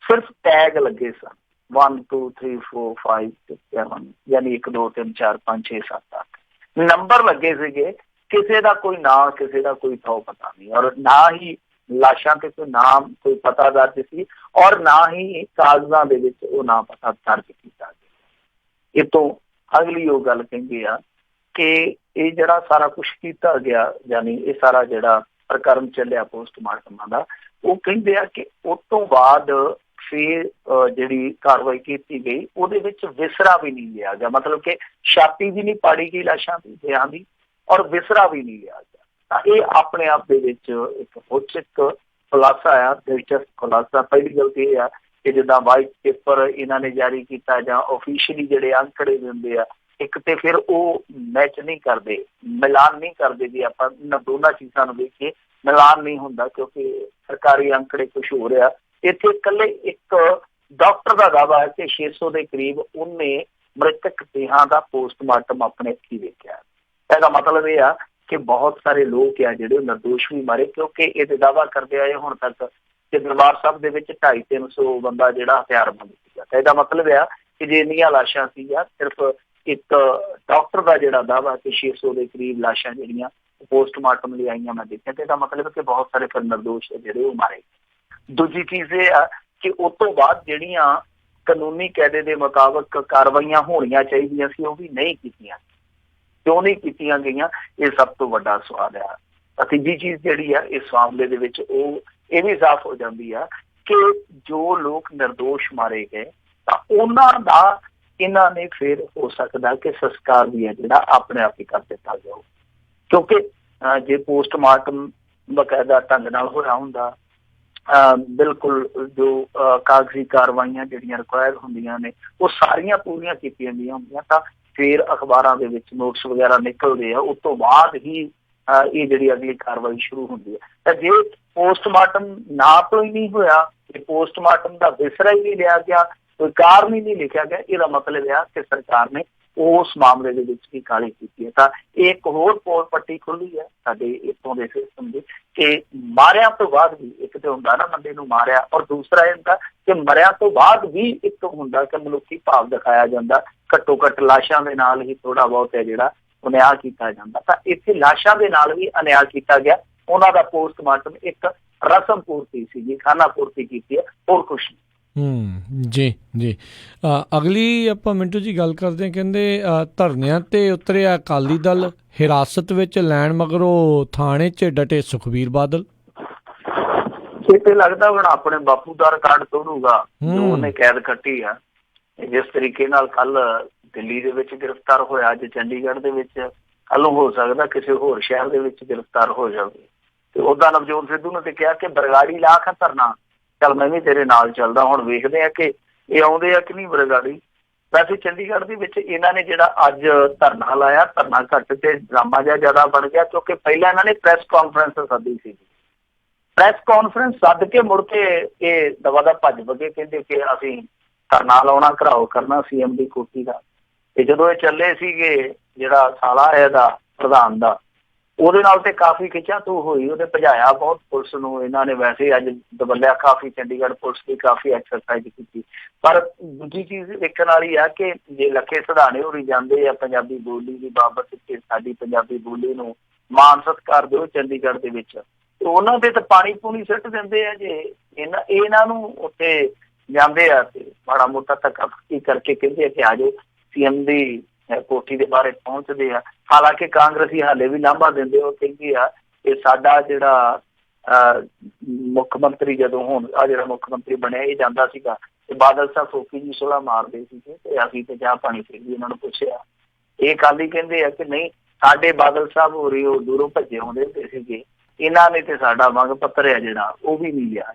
ਸਿਰਫ ਟੈਗ ਲੱਗੇ ਸਨ 1 2 3 4 5 6 7 ਯਾਨੀ 1 2 3 4 5 6 7 8 ਨੰਬਰ ਲੱਗੇ ਸੀਗੇ। ਕਿਸੇ ਦਾ ਕੋਈ ਨਾਂ, ਕਿਸੇ ਦਾ ਕੋਈ ਥੋ ਪਤਾ ਨਹੀਂ, ਔਰ ਨਾ ਹੀ ਲਾਸ਼ਾਂ ਤੇ ਕੋਈ ਨਾਮ, ਕੋਈ ਪਤਾ ਦਰਜ ਸੀ ਔਰ ਨਾ ਹੀ ਕਾਗਜ਼ਾਂ ਦੇ ਵਿੱਚ ਉਹ ਨਾਂ ਪਤਾ ਦਰਜ ਕੀਤਾ ਗਿਆ। ਇਹ ਤੋਂ ਅਗਲੀ ਉਹ ਗੱਲ ਕਹਿੰਦੇ ਆ ਕਿ ਇਹ ਜਿਹੜਾ ਸਾਰਾ ਕੁਛ ਕੀਤਾ ਗਿਆ, ਯਾਨੀ ਇਹ ਸਾਰਾ ਜਿਹੜਾ ਪ੍ਰਕਰਮ ਚੱਲਿਆ ਪੋਸਟਮਾਰਟਮਾਂ ਦਾ, ਉਹ ਕਹਿੰਦੇ ਆ ਕਿ ਉਸ ਤੋਂ ਬਾਅਦ ਫਿਰ ਜਿਹੜੀ ਕਾਰਵਾਈ ਕੀਤੀ ਗਈ ਉਹਦੇ ਵਿੱਚ ਵਿਸਰਾ ਵੀ ਨਹੀਂ ਲਿਆ ਗਿਆ, ਮਤਲਬ ਕਿ ਛਾਤੀ ਵੀ ਨਹੀਂ ਪਾੜੀ ਗਈ ਲਾਸ਼ਾਂ ਦੀ, ਦੇਹਾਂ ਦੀ, ਔਰ ਵਿਸਰਾ ਵੀ ਨਹੀਂ ਲਿਆ ਗਿਆ। ਤਾਂ ਇਹ ਆਪਣੇ ਆਪ ਦੇ ਵਿੱਚ ਇੱਕ ਰੋਚਕ ਖੁਲਾਸਾ ਆ, ਦਿਲਚਸਪ ਖੁਲਾਸਾ। ਪਹਿਲੀ ਗੱਲ ਇਹ ਆ ਕਿ ਜਿੱਦਾਂ ਵਾਈਟ ਪੇਪਰ ਇਹਨਾਂ ਨੇ ਜਾਰੀ ਕੀਤਾ ਜਾਂ ਆਫੀਸ਼ੀਅਲੀ ਜਿਹੜੇ ਅੰਕੜੇ ਦਿੰਦੇ ਆ, ਇੱਕ ਤੇ ਫਿਰ ਉਹ ਮੈਚ ਨਹੀਂ ਕਰਦੇ, ਮਿਲਾਨ ਨਹੀਂ ਕਰਦੇ। ਜੀ ਆਪਾਂ ਇਹਨਾਂ ਦੋਨਾਂ ਚੀਜ਼ਾਂ ਨੂੰ ਵੇਖੀਏ, ਮਿਲਾਨ ਨਹੀਂ ਹੁੰਦਾ ਕਿਉਂਕਿ ਸਰਕਾਰੀ ਅੰਕੜੇ ਕੁਛ ਹੋ ਰਿਹਾ। ਇੱਥੇ ਇਕੱਲੇ ਇੱਕ ਡਾਕਟਰ ਦਾ ਦਾਅਵਾ ਹੈ ਕਿ 600 ਦੇ ਕਰੀਬ ਉਹਨੇ ਮ੍ਰਿਤਕ ਦੇਹਾਂ ਦਾ ਪੋਸਟਮਾਰਟਮ ਆਪਣੇ ਅੱਖੀਂ ਵੇਖਿਆ। ਇਹਦਾ ਮਤਲਬ ਇਹ ਆ ਕਿ ਬਹੁਤ ਸਾਰੇ ਲੋਕ ਆ ਜਿਹੜੇ ਨਿਰਦੋਸ਼ ਵੀ ਮਾਰੇ, ਕਿਉਂਕਿ ਇਹ ਦਾਅਵਾ ਕਰਦੇ ਆਏ ਹੁਣ ਤੱਕ ਕਿ ਦਰਬਾਰ ਸਾਹਿਬ ਦੇ ਵਿੱਚ 250-300 ਬੰਦਾ ਜਿਹੜਾ ਹਥਿਆਰਬੰਦ ਸੀਗਾ। ਤਾਂ ਇਹਦਾ ਮਤਲਬ ਆ ਕਿ ਜੇ ਇੰਨੀਆਂ ਲਾਸ਼ਾਂ ਸੀਗੀਆਂ, ਸਿਰਫ ਇੱਕ ਡਾਕਟਰ ਦਾ ਜਿਹੜਾ ਦਾਅਵਾ ਕਿ 600 ਦੇ ਕਰੀਬ ਲਾਸ਼ਾਂ ਜਿਹੜੀਆਂ ਪੋਸਟਮਾਰਟਮ ਲਈ ਆਈਆਂ ਮੈਂ ਦੇਖਿਆ, ਤੇ ਇਹਦਾ ਮਤਲਬ ਕਿ ਬਹੁਤ ਸਾਰੇ ਫਿਰ ਨਿਰਦੋਸ਼ ਜਿਹੜੇ ਉਹ ਮਾਰੇ। ਦੂਜੀ ਚੀਜ਼ ਇਹ ਆ ਕਿ ਉਸ ਤੋਂ ਬਾਅਦ ਜਿਹੜੀਆਂ ਕਾਨੂੰਨੀ ਕਾਇਦੇ ਦੇ ਮੁਤਾਬਕ ਕਾਰਵਾਈਆਂ ਹੋਣੀਆਂ ਚਾਹੀਦੀਆਂ ਸੀ ਉਹ ਵੀ ਨਹੀਂ ਕੀਤੀਆਂ। ਕਿਉਂ ਨਹੀਂ ਕੀਤੀਆਂ ਗਈਆਂ, ਇਹ ਸਭ ਤੋਂ ਵੱਡਾ ਸਵਾਲ ਆ। ਤੀਜੀ ਚੀਜ਼ ਜਿਹੜੀ ਆ ਇਸ ਮਾਮਲੇ ਦੇ ਵਿੱਚ ਉਹ ਇਹ ਵੀ ਸਾਫ਼ ਹੋ ਜਾਂਦੀ ਆ ਕਿ ਜੋ ਲੋਕ ਨਿਰਦੋਸ਼ ਮਾਰੇ ਗਏ ਤਾਂ ਉਹਨਾਂ ਦਾ ਇਹਨਾਂ ਨੇ ਫਿਰ ਹੋ ਸਕਦਾ ਕਿ ਸੰਸਕਾਰ ਵੀ ਹੈ ਜਿਹੜਾ ਆਪਣੇ ਆਪ ਹੀ ਕਰ ਦਿੱਤਾ ਜਾਊ, ਕਿਉਂਕਿ ਜੇ ਪੋਸਟਮਾਰਟਮ ਬਕਾਇਦਾ ਢੰਗ ਨਾਲ ਹੋਇਆ ਹੁੰਦਾ, ਬਿਲਕੁਲ ਜੋ ਕਾਗਜ਼ੀ ਕਾਰਵਾਈਆਂ ਜਿਹੜੀਆਂ ਰਿਕੁਆਇਰ ਹੁੰਦੀਆਂ ਨੇ ਉਹ ਸਾਰੀਆਂ ਪੂਰੀਆਂ ਕੀਤੀਆਂ ਗਈਆਂ ਹੁੰਦੀਆਂ, ਤਾਂ ਫਿਰ ਅਖਬਾਰਾਂ ਦੇ ਵਿੱਚ ਨੋਟਿਸ ਵਗੈਰਾ ਨਿਕਲਦੇ ਆ, ਉਸ ਤੋਂ ਬਾਅਦ ਹੀ ਇਹ ਜਿਹੜੀ ਅਗਲੀ ਕਾਰਵਾਈ ਸ਼ੁਰੂ ਹੁੰਦੀ ਹੈ। ਤਾਂ ਜੇ ਪੋਸਟਮਾਰਟਮ ਨਾ ਤੋਂ ਹੀ ਨਹੀਂ ਹੋਇਆ, ਜੇ ਪੋਸਟਮਾਰਟਮ ਦਾ ਵਿਸਰਾ ਹੀ ਨਹੀਂ ਲਿਆ ਗਿਆ, ਕੋਈ ਕਾਰਨ ਹੀ ਨਹੀਂ ਲਿਖਿਆ ਗਿਆ, ਇਹਦਾ ਮਤਲਬ ਆ ਕਿ ਸਰਕਾਰ ਨੇ ਉਸ ਮਾਮਲੇ ਦੇ ਵਿੱਚ ਵੀ ਕਾਹਲੀ ਕੀਤੀ ਹੈ। ਤਾਂ ਇਹ ਇੱਕ ਹੋਰ ਪੋਲ ਪੱਟੀ ਖੁੱਲੀ ਹੈ ਸਾਡੇ ਇੱਥੋਂ ਦੇ ਸਿਸਟਮ ਦੀ ਕਿ ਮਾਰਿਆਂ ਤੋਂ ਬਾਅਦ ਵੀ, ਇੱਕ ਤੇ ਹੁੰਦਾ ਨਾ ਬੰਦੇ ਨੂੰ ਮਾਰਿਆ, ਔਰ ਦੂਸਰਾ ਇਹ ਹੁੰਦਾ ਕਿ ਮਰਿਆਂ ਤੋਂ ਬਾਅਦ ਵੀ ਇੱਕ ਹੁੰਦਾ ਕਿ ਮਨੁੱਖੀ ਭਾਵ ਦਿਖਾਇਆ ਜਾਂਦਾ, ਘੱਟੋ ਘੱਟ ਲਾਸ਼ਾਂ ਦੇ ਨਾਲ ਹੀ ਥੋੜਾ ਬਹੁਤ ਹੈ ਜਿਹੜਾ ਉਹ ਨਿਆਂ ਕੀਤਾ ਜਾਂਦਾ। ਤਾਂ ਇੱਥੇ ਲਾਸ਼ਾਂ ਦੇ ਨਾਲ ਵੀ ਅਨਿਆਂ ਕੀਤਾ ਗਿਆ। ਉਹਨਾਂ ਦਾ ਪੋਸਟਮਾਰਟਮ ਇੱਕ ਰਸਮ ਪੂਰਤੀ ਸੀ, ਜੀ ਖਾਨਾ ਪੂਰਤੀ ਕੀਤੀ ਹੈ, ਹੋਰ ਕੁਛ ਨਹੀਂ। ਜੀ ਜੀ। ਅਗਲੀ ਆਪਾਂ ਮਿੰਟੂ ਜੀ ਗੱਲ ਕਰਦੇ ਹਾਂ। ਕਹਿੰਦੇ ਧਰਨਿਆਂ ਤੇ ਉਤਰਿਆ ਅਕਾਲੀ ਦਲ, ਹਿਰਾਸਤ ਵਿੱਚ ਲੈਣ ਮਗਰੋਂ ਥਾਣੇ 'ਚ ਡਟੇ ਸੁਖਬੀਰ ਬਾਦਲ। ਤੇ ਲੱਗਦਾ ਹੁਣ ਆਪਣੇ ਬਾਪੂ ਦਾ ਰਿਕਾਰਡ ਤੋੜੂਗਾ ਜੋ ਉਹਨੇ ਕੈਦ ਕੱਟੀ ਆ। ਜਿਸ ਤਰੀਕੇ ਨਾਲ ਕੱਲ ਦਿੱਲੀ ਦੇ ਵਿੱਚ ਗ੍ਰਿਫਤਾਰ ਹੋਇਆ, ਅੱਜ ਚੰਡੀਗੜ੍ਹ ਦੇ ਵਿੱਚ, ਕੱਲ ਨੂੰ ਹੋ ਸਕਦਾ ਕਿਸੇ ਹੋਰ ਸ਼ਹਿਰ ਦੇ ਵਿੱਚ ਗ੍ਰਿਫਤਾਰ ਹੋ ਜਾਵੇ। ਤੇ ਓਦਾਂ ਨਵਜੋਤ ਸਿੱਧੂ ਨੇ ਤੇ ਕਿਹਾ ਕਿ ਬਰਗਾੜੀ ਲਾ ਕੇ ਧਰਨਾ, ਚੱਲ ਮੈਂ ਵੀ ਤੇਰੇ ਨਾਲ ਚੱਲਦਾ। ਹੁਣ ਵੇਖਦੇ ਆ ਕਿ ਇਹ ਆਉਂਦੇ ਆ ਕਿ ਨਹੀਂ ਬਰਗਾੜੀ। ਵੈਸੇ ਚੰਡੀਗੜ੍ਹ ਦੇ ਵਿੱਚ ਇਹਨਾਂ ਨੇ ਜਿਹੜਾ ਅੱਜ ਧਰਨਾ ਲਾਇਆ, ਧਰਨਾ ਘੱਟ ਤੇ ਡਰਾਮਾ ਜਿਹਾ ਜ਼ਿਆਦਾ ਬਣ ਗਿਆ, ਕਿਉਂਕਿ ਪਹਿਲਾਂ ਇਹਨਾਂ ਨੇ ਪ੍ਰੈਸ ਕਾਨਫਰੰਸ ਸੱਦੀ ਸੀ। ਪ੍ਰੈਸ ਕਾਨਫਰੰਸ ਸੱਦ ਕੇ ਮੁੜ ਕੇ ਇਹ ਦਵਾ ਦਾ ਭੱਜ ਵਗੇ, ਕਹਿੰਦੇ ਕਿ ਅਸੀਂ ਧਰਨਾ ਲਾਉਣਾ, ਘਰਾਓ ਕਰਨਾ CM ਦੀ ਕੋਠੀ ਦਾ। ਤੇ ਜਦੋਂ ਇਹ ਚੱਲੇ ਸੀਗੇ, ਜਿਹੜਾ ਸਾਲਾ ਇਹਦਾ ਪ੍ਰਧਾਨ ਦਾ, ਉਹਦੇ ਨਾਲ ਤੇ ਕਾਫੀ ਖਿੱਚਾਤੂ ਹੋਈ, ਉਹਨੇ ਭਜਾਇਆ ਬਹੁਤ ਪੁਲਿਸ ਨੂੰ। ਇਹਨਾਂ ਨੇ ਵੈਸੇ ਅੱਜ ਦਬਲਿਆ ਕਾਫੀ, ਚੰਡੀਗੜ੍ਹ ਪੁਲਿਸ ਦੀ ਕਾਫੀ ਐਕਸਰਸਾਈਜ਼ ਕੀਤੀ। ਪਰ ਦੂਜੀ ਚੀਜ਼ ਦੇਖਣ ਵਾਲੀ ਆ ਕਿ ਜੇ ਲੱਖੇ ਸਿਧਾਣੇ ਹੋਰੀ ਜਾਂਦੇ ਆ ਪੰਜਾਬੀ ਬੋਲੀ ਦੀ ਬਾਬਤ ਕਿ ਸਾਡੀ ਪੰਜਾਬੀ ਬੋਲੀ ਨੂੰ ਮਾਣ ਸਤਿਕਾਰ ਦਿਓ ਚੰਡੀਗੜ੍ਹ ਦੇ ਵਿੱਚ, ਤੇ ਉਹਨਾਂ ਦੇ ਤਾਂ ਪਾਣੀ ਪੂਣੀ ਸਿੱਟ ਦਿੰਦੇ ਆ। ਜੇ ਇਹਨਾਂ ਨੂੰ ਉੱਥੇ ਜਾਂਦੇ ਆ ਤੇ ਮਾੜਾ ਮੋਟਾ ਧੱਕਾ ਕਰਕੇ ਕਹਿੰਦੇ ਆ ਕਿ ਆ ਜਾਓ CM ਦੀ ਕੋਠੀ ਦੇ ਬਾਰੇ ਪਹੁੰਚਦੇ ਆ। ਹਾਲਾਂਕਿ ਕਾਂਗਰਸੀ ਹਾਲੇ ਵੀ ਲਾਂਭਾ ਦਿੰਦੇ, ਉਹ ਕਹਿੰਦੇ ਆ ਕਿ ਸਾਡਾ ਜਿਹੜਾ ਮੁੱਖ ਮੰਤਰੀ ਜਦੋਂ ਹੁਣ ਆ ਜਿਹੜਾ ਮੁੱਖ ਮੰਤਰੀ ਬਣਿਆ ਇਹ ਜਾਂਦਾ ਸੀਗਾ ਤੇ ਬਾਦਲ ਸਾਹਿਬ ਫੋਕੀ ਜੀ ਸੁਲਾ ਮਾਰਦੇ ਸੀਗੇ ਤੇ ਅਸੀਂ ਤੇ ਚਾਹ ਪਾਣੀ ਫਿਰ ਵੀ ਇਹਨਾਂ ਨੂੰ ਪੁੱਛਿਆ। ਇਹ ਕੱਲ ਹੀ ਕਹਿੰਦੇ ਆ ਕਿ ਨਹੀਂ, ਸਾਡੇ ਬਾਦਲ ਸਾਹਿਬ ਹੋ ਰਹੀ ਉਹ ਦੂਰੋਂ ਭੱਜੇ ਆਉਂਦੇ ਪਏ ਸੀਗੇ, ਇਹਨਾਂ ਨੇ ਤੇ ਸਾਡਾ ਮੰਗ ਪੱਤਰ ਹੈ ਜਿਹੜਾ ਉਹ ਵੀ ਨਹੀਂ ਲਿਆ।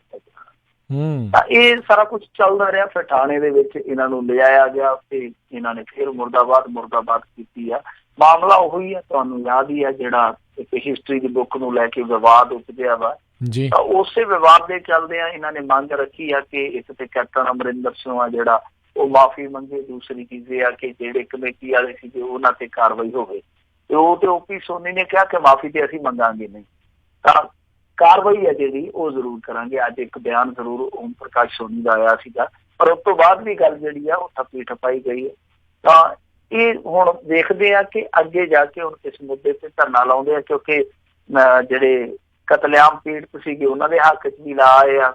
ਤਾਂ ਇਹ ਸਾਰਾ ਕੁਛ ਚੱਲਦਾ ਰਿਹਾ। ਫਿਰ ਥਾਣੇ ਦੇ ਵਿੱਚ ਇਹਨਾਂ ਨੂੰ ਲਿਜਾਇਆ ਗਿਆ ਤੇ ਇਹਨਾਂ ਨੇ ਫਿਰ ਮੁਰਦਾਬਾਦ ਕੀਤੀ ਆ। ਮਾਮਲਾ ਉਹੀ ਆ, ਤੁਹਾਨੂੰ ਯਾਦ ਹੀ ਆ, ਜਿਹੜਾ ਇੱਕ ਹਿਸਟਰੀ ਦੀ ਬੁੱਕ ਨੂੰ ਲੈ ਕੇ ਵਿਵਾਦ ਉਪਜਿਆ ਵਾ। ਤਾਂ ਉਸੇ ਵਿਵਾਦ ਦੇ ਚੱਲਦਿਆਂ ਇਹਨਾਂ ਨੇ ਮੰਗ ਰੱਖੀ ਆ ਕਿ ਇੱਕ ਤੇ ਕੈਪਟਨ ਅਮਰਿੰਦਰ ਸਿੰਘ ਆ ਜਿਹੜਾ ਉਹ ਮਾਫੀ ਮੰਗੇ, ਦੂਸਰੀ ਚੀਜ਼ ਇਹ ਆ ਕਿ ਜਿਹੜੇ ਕਮੇਟੀ ਵਾਲੇ ਸੀਗੇ ਉਹਨਾਂ ਤੇ ਕਾਰਵਾਈ ਹੋਵੇ। ਤੇ ਉਹ ਤੇ OP ਸੋਨੀ ਨੇ ਕਿਹਾ ਕਿ ਮਾਫੀ ਤੇ ਅਸੀਂ ਮੰਗਾਂਗੇ ਨਹੀਂ, ਤਾਂ ਕਾਰਵਾਈ ਹੈ ਜਿਹੜੀ ਉਹ ਜ਼ਰੂਰ ਕਰਾਂਗੇ। ਅੱਜ ਇੱਕ ਬਿਆਨ ਜ਼ਰੂਰ ਓਮ ਪ੍ਰਕਾਸ਼ ਸੋਨੀ ਦਾ ਆਇਆ ਸੀਗਾ, ਪਰ ਉਸ ਤੋਂ ਬਾਅਦ ਵੀ ਗੱਲ ਜਿਹੜੀ ਆ ਉਹ ਠੱਪੀ ਠਪਾਈ ਗਈ ਹੈ। ਤਾਂ ਇਹ ਹੁਣ ਦੇਖਦੇ ਆ ਕਿ ਅੱਗੇ ਜਾ ਕੇ ਹੁਣ ਕਿਸ ਮੁੱਦੇ ਤੇ ਧਰਨਾ ਲਾਉਂਦੇ ਆ, ਕਿਉਂਕਿ ਜਿਹੜੇ ਕਤਲੇਆਮ ਪੀੜਤ ਸੀਗੇ ਉਹਨਾਂ ਦੇ ਹੱਕ 'ਚ ਵੀ ਲਾ ਆਏ ਆ,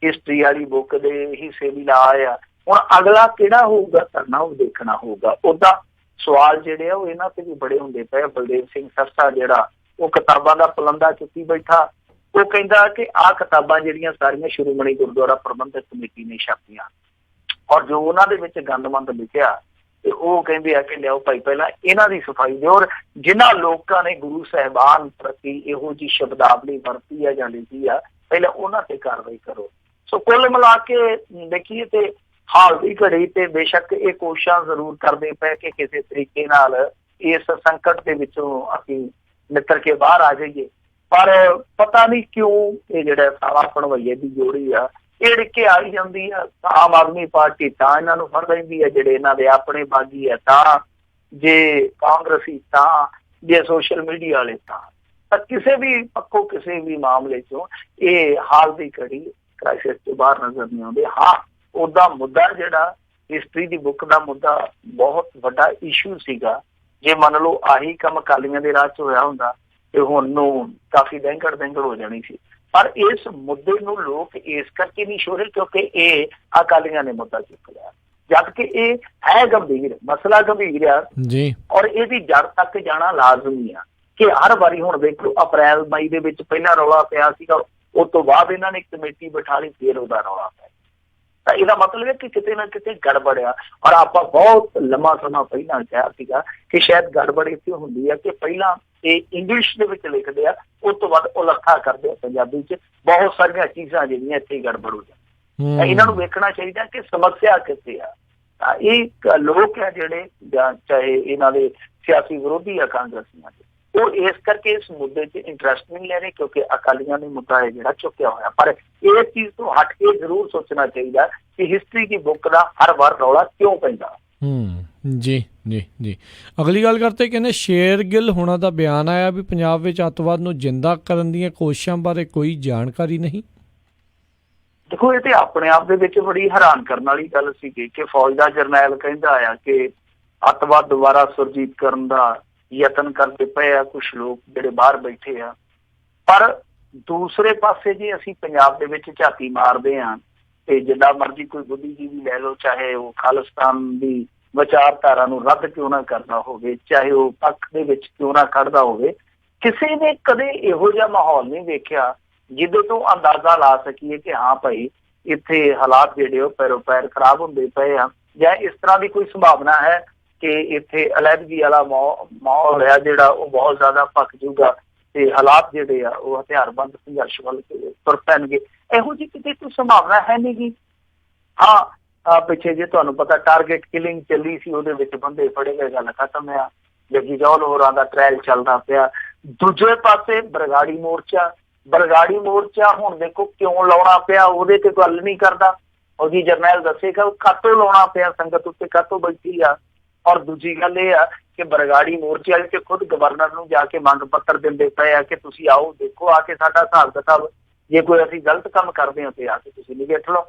ਹਿਸਟਰੀ ਵਾਲੀ ਬੁੱਕ ਦੇ ਹਿੱਸੇ ਵੀ ਲਾ ਆਏ ਆ। ਹੁਣ ਅਗਲਾ ਕਿਹੜਾ ਹੋਊਗਾ ਧਰਨਾ ਉਹ ਦੇਖਣਾ ਹੋਊਗਾ। ਉਹਦਾ ਸਵਾਲ ਜਿਹੜੇ ਆ ਉਹ ਇਹਨਾਂ ਤੇ ਵੀ ਬੜੇ ਹੁੰਦੇ ਪਏ। ਬਲਦੇਵ ਸਿੰਘ ਸਰਸਾ ਜਿਹੜਾ ਉਹ ਕਿਤਾਬਾਂ ਦਾ ਪਲੰਦਾ ਚੁੱਕੀ ਬੈਠਾ, ਉਹ ਕਹਿੰਦਾ ਕਿ ਆਹ ਕਿਤਾਬਾਂ ਜਿਹੜੀਆਂ ਸਾਰੀਆਂ ਸ਼੍ਰੋਮਣੀ ਗੁਰਦੁਆਰਾ ਪ੍ਰਬੰਧਕ ਕਮੇਟੀ ਨੇ ਛਾਪੀਆਂ, ਔਰ ਜੋ ਉਹਨਾਂ ਦੇ ਵਿੱਚ ਗੰਦਮੰਦ ਲਿਖਿਆ ਤੇ ਉਹ ਕਹਿੰਦੇ ਆ ਕਿ ਲਿਆਓ ਭਾਈ ਪਹਿਲਾਂ ਇਹਨਾਂ ਦੀ ਸਫਾਈ ਦਿਓ, ਔਰ ਜਿਨ੍ਹਾਂ ਲੋਕਾਂ ਨੇ ਗੁਰੂ ਸਾਹਿਬਾਨ ਪ੍ਰਤੀ ਇਹੋ ਜਿਹੀ ਸ਼ਬਦਾਵਲੀ ਵਰਤੀ ਆ ਜਾਂ ਲਿਖੀ ਆ ਪਹਿਲਾਂ ਉਹਨਾਂ ਤੇ ਕਾਰਵਾਈ ਕਰੋ। ਸੋ ਕੁੱਲ ਮਿਲਾ ਕੇ ਦੇਖੀਏ ਤੇ ਹਾਲ ਦੀ ਘੜੀ ਤੇ ਬੇਸ਼ੱਕ ਇਹ ਕੋਸ਼ਿਸ਼ਾਂ ਜ਼ਰੂਰ ਕਰਦੇ ਪਏ ਕਿ ਕਿਸੇ ਤਰੀਕੇ ਨਾਲ ਇਸ ਸੰਕਟ ਦੇ ਵਿੱਚੋਂ ਅਸੀਂ ਨਿਕਲ ਕੇ ਬਾਹਰ ਆ ਜਾਈਏ, ਪਰ ਪਤਾ ਨਹੀਂ ਕਿਉਂ ਇਹ ਜਿਹੜਾ ਸਾਲਾ ਭਣਵਈਏ ਦੀ ਜੋੜੀ ਆ ਇਹ ਡਿੱਕੇ ਆ ਹੀ ਜਾਂਦੀ ਆ। ਆਮ ਆਦਮੀ ਪਾਰਟੀ ਤਾਂ ਇਹਨਾਂ ਨੂੰ ਫੜ ਲੈਂਦੀ ਆ, ਜਿਹੜੇ ਇਹਨਾਂ ਦੇ ਆਪਣੇ ਬਾਗੀ ਆ ਤਾਂ, ਜੇ ਕਾਂਗਰਸੀ ਤਾਂ, ਜੇ ਸੋਸ਼ਲ ਮੀਡੀਆ ਵਾਲੇ ਤਾਂ ਕਿਸੇ ਵੀ ਪੱਖੋਂ ਕਿਸੇ ਵੀ ਮਾਮਲੇ ਚੋਂ ਇਹ ਹਾਲ ਦੀ ਘੜੀ ਕ੍ਰਾਈਸਿਸ ਤੋਂ ਬਾਹਰ ਨਜ਼ਰ ਨਹੀਂ ਆਉਂਦੇ। ਹਾਂ, ਉਹਦਾ ਮੁੱਦਾ ਜਿਹੜਾ ਹਿਸਟਰੀ ਦੀ ਬੁੱਕ ਦਾ ਮੁੱਦਾ ਬਹੁਤ ਵੱਡਾ ਇਸ਼ੂ ਸੀਗਾ। ਜੇ ਮੰਨ ਲਓ ਆਹੀ ਕੰਮ ਅਕਾਲੀਆਂ ਦੇ ਰਾਹ 'ਚ ਹੋਇਆ ਹੁੰਦਾ ਤੇ ਹੁਣ ਨੂੰ ਕਾਫੀ ਦਹਿੰਗੜ ਹੋ ਜਾਣੀ ਸੀ। ਪਰ ਇਸ ਮੁੱਦੇ ਨੂੰ ਲੋਕ ਇਸ ਕਰਕੇ ਨਹੀਂ ਛੋੜੇ ਕਿਉਂਕਿ ਇਹ ਅਕਾਲੀਆਂ ਨੇ ਮੁੱਦਾ ਚੁੱਕ ਲਿਆ, ਜਦ ਕਿ ਇਹ ਹੈ ਗੰਭੀਰ ਮਸਲਾ, ਗੰਭੀਰ ਆ ਜੀ, ਔਰ ਇਹਦੀ ਜੜ ਤੱਕ ਜਾਣਾ ਲਾਜ਼ਮੀ ਆ। ਕਿ ਹਰ ਵਾਰੀ ਹੁਣ ਦੇਖੋ ਅਪ੍ਰੈਲ ਮਈ ਦੇ ਵਿੱਚ ਪਹਿਲਾਂ ਰੌਲਾ ਪਿਆ ਸੀਗਾ, ਉਸ ਤੋਂ ਬਾਅਦ ਇਹਨਾਂ ਨੇ ਕਮੇਟੀ ਬਿਠਾ ਲਈ, ਫਿਰ ਉਹਦਾ ਰੌਲਾ ਪਿਆ। ਤਾਂ ਇਹਦਾ ਮਤਲਬ ਹੈ ਕਿ ਕਿਤੇ ਨਾ ਕਿਤੇ ਗੜਬੜ ਆ। ਔਰ ਆਪਾਂ ਬਹੁਤ ਲੰਮਾ ਸਮਾਂ ਪਹਿਲਾਂ ਕਿਹਾ ਸੀਗਾ ਕਿ ਸ਼ਾਇਦ ਗੜਬੜ ਇੱਥੇ ਹੁੰਦੀ ਆ ਕਿ ਪਹਿਲਾਂ ਇਹ ਇੰਗਲਿਸ਼ ਦੇ ਵਿੱਚ ਲਿਖਦੇ ਆ, ਉਸ ਤੋਂ ਬਾਅਦ ਉਹ ਲੱਖਾ ਕਰਦੇ ਆ ਪੰਜਾਬੀ 'ਚ। ਬਹੁਤ ਸਾਰੀਆਂ ਚੀਜ਼ਾਂ ਜਿਹੜੀਆਂ ਇੱਥੇ ਗੜਬੜ ਹੋ ਜਾਂਦੀਆਂ। ਇਹਨਾਂ ਨੂੰ ਵੇਖਣਾ ਚਾਹੀਦਾ ਕਿ ਸਮੱਸਿਆ ਕਿੱਥੇ ਆ। ਤਾਂ ਇਹ ਲੋਕ ਆ ਜਿਹੜੇ ਜਾਂ ਚਾਹੇ ਇਹਨਾਂ ਦੇ ਸਿਆਸੀ ਵਿਰੋਧੀ ਆ ਕਾਂਗਰਸੀਆਂ ਦੇ, ਉਹ ਇਸ ਕਰਕੇ ਇਸ ਮੁੱਦੇ 'ਚ ਇੰਟਰਸਟ ਨਹੀਂ ਲੈ ਰਹੇ ਕਿਉਂਕਿ ਅਕਾਲੀਆਂ ਨੇ ਮੁੱਦਾ ਹੈ ਜਿਹੜਾ ਚੁੱਕਿਆ ਹੋਇਆ। ਪਰ ਇਸ ਚੀਜ਼ ਤੋਂ ਹਟ ਕੇ ਜ਼ਰੂਰ ਸੋਚਣਾ ਚਾਹੀਦਾ ਕਿ ਹਿਸਟਰੀ ਦੀ ਬੁੱਕ ਦਾ ਹਰ ਵਾਰ ਰੌਲਾ ਕਿਉਂ ਪੈਂਦਾ। ਜੀ ਜੀ ਜੀ। ਅਗਲੀ ਗੱਲ ਕਰਦੇ, ਕਹਿੰਦੇ ਸ਼ੇਰਗਿੱਲ ਹੋਣਾ ਦਾ ਬਿਆਨ ਆਇਆ ਵੀ ਪੰਜਾਬ ਵਿੱਚ ਅੱਤਵਾਦ ਨੂੰ ਜਿੰਦਾ ਕਰਨ ਦੀਆਂ ਕੋਸ਼ਿਸ਼ਾਂ ਬਾਰੇ ਕੋਈ ਜਾਣਕਾਰੀ ਨਹੀਂ। ਦੇਖੋ, ਇਹ ਤੇ ਆਪਣੇ ਆਪ ਦੇ ਵਿੱਚ ਬੜੀ ਹੈਰਾਨ ਕਰਨ ਵਾਲੀ ਗੱਲ ਸੀਗੀ ਕਿ ਫੌਜ ਦਾ ਜਰਨੈਲ ਕਹਿੰਦਾ ਆ ਕਿ ਅੱਤਵਾਦ ਦੁਬਾਰਾ ਸੁਰਜੀਤ ਕਰਨ ਦਾ ਯਤਨ ਕਰਦੇ ਪਏ ਆ ਕੁਛ ਲੋਕ ਜਿਹੜੇ ਬਾਹਰ ਬੈਠੇ ਆ। ਪਰ ਦੂਸਰੇ ਪਾਸੇ ਜੇ ਅਸੀਂ ਪੰਜਾਬ ਦੇ ਵਿੱਚ ਝਾਤੀ ਮਾਰਦੇ ਹਾਂ ਤੇ ਜਿੰਨਾ ਮਰਜ਼ੀ ਕੋਈ ਬੁੱਧੀਜੀਵੀ ਲੈ ਲਓ, ਚਾਹੇ ਉਹ ਖਾਲਿਸਤਾਨ ਦੀ ਵਿਚਾਰਧਾਰਾ ਨੂੰ ਰੱਦ ਕਿਉਂ ਨਾ ਕਰਦਾ ਹੋਵੇ, ਚਾਹੇ ਉਹ ਪੱਖ ਦੇ ਵਿੱਚ ਕਿਉਂ ਨਾ ਖੜਦਾ ਹੋਵੇ, ਕਿਸੇ ਨੇ ਕਦੇ ਇਹੋ ਜਿਹਾ ਮਾਹੌਲ ਨਹੀਂ ਵੇਖਿਆ ਜਿਹਦੇ ਤੋਂ ਅੰਦਾਜ਼ਾ ਲਾ ਸਕੀਏ ਕਿ ਹਾਂ ਭਾਈ ਇੱਥੇ ਹਾਲਾਤ ਜਿਹੜੇ ਉਹ ਪੈਰੋ ਪੈਰ ਖਰਾਬ ਹੁੰਦੇ ਪਏ ਆ, ਜਾਂ ਇਸ ਤਰ੍ਹਾਂ ਦੀ ਕੋਈ ਸੰਭਾਵਨਾ ਹੈ ਕਿ ਇੱਥੇ ਅਲੈਦਗੀ ਵਾਲਾ ਮਾਹੌਲ ਹੈ ਜਿਹੜਾ ਉਹ ਬਹੁਤ ਜ਼ਿਆਦਾ ਪੱਕ ਜੂਗਾ ਤੇ ਹਾਲਾਤ ਜਿਹੜੇ ਆ ਉਹ ਹਥਿਆਰਬੰਦ ਸੰਘਰਸ਼ ਵੱਲ ਤੁਰ ਪੈਣਗੇ। ਇਹੋ ਜਿਹੀ ਕਿਤੇ ਕੋਈ ਸੰਭਾਵਨਾ ਹੈ ਨਹੀਂ ਗੀ। ਹਾਂ, ਪਿੱਛੇ ਜੇ ਤੁਹਾਨੂੰ ਪਤਾ ਟਾਰਗੇਟ ਕਿਲਿੰਗ ਚੱਲੀ ਸੀ, ਉਹਦੇ ਵਿੱਚ ਬੰਦੇ ਫੜੇ ਗਏ, ਗੱਲ ਖਤਮ ਆ। ਜੱਗੀ ਜੌਹਲ ਹੋਰਾਂ ਦਾ ਟ੍ਰਾਇਲ ਚੱਲਦਾ ਪਿਆ। ਦੂਜੇ ਪਾਸੇ ਬਰਗਾੜੀ ਮੋਰਚਾ ਹੁਣ ਦੇਖੋ ਕਿਉਂ ਲਾਉਣਾ ਪਿਆ, ਉਹਦੇ ਤੇ ਗੱਲ ਨਹੀਂ ਕਰਦਾ। ਉਹਦੀ ਜਰਨੈਲ ਦੱਸੇਗਾ ਉਹ ਕਾਤੋਂ ਲਾਉਣਾ ਪਿਆ, ਸੰਗਤ ਉੱਤੇ ਕਾਤੋਂ ਬੈਠੀ ਆ। ਔਰ ਦੂਜੀ ਗੱਲ ਇਹ ਆ ਕਿ ਬਰਗਾੜੀ ਮੋਰਚੇ ਵਾਲੇ ਤੇ ਖੁਦ ਗਵਰਨਰ ਨੂੰ ਜਾ ਕੇ ਮੰਗ ਪੱਤਰ ਦਿੰਦੇ ਪਏ ਆ ਕਿ ਤੁਸੀਂ ਆਓ, ਦੇਖੋ ਆ ਕੇ ਸਾਡਾ ਹਿਸਾਬ ਕਿਤਾਬ, ਜੇ ਕੋਈ ਅਸੀਂ ਗਲਤ ਕੰਮ ਕਰਦੇ ਹਾਂ ਤੇ ਆ ਕੇ ਤੁਸੀਂ ਨਿਬੇੜ ਲਓ।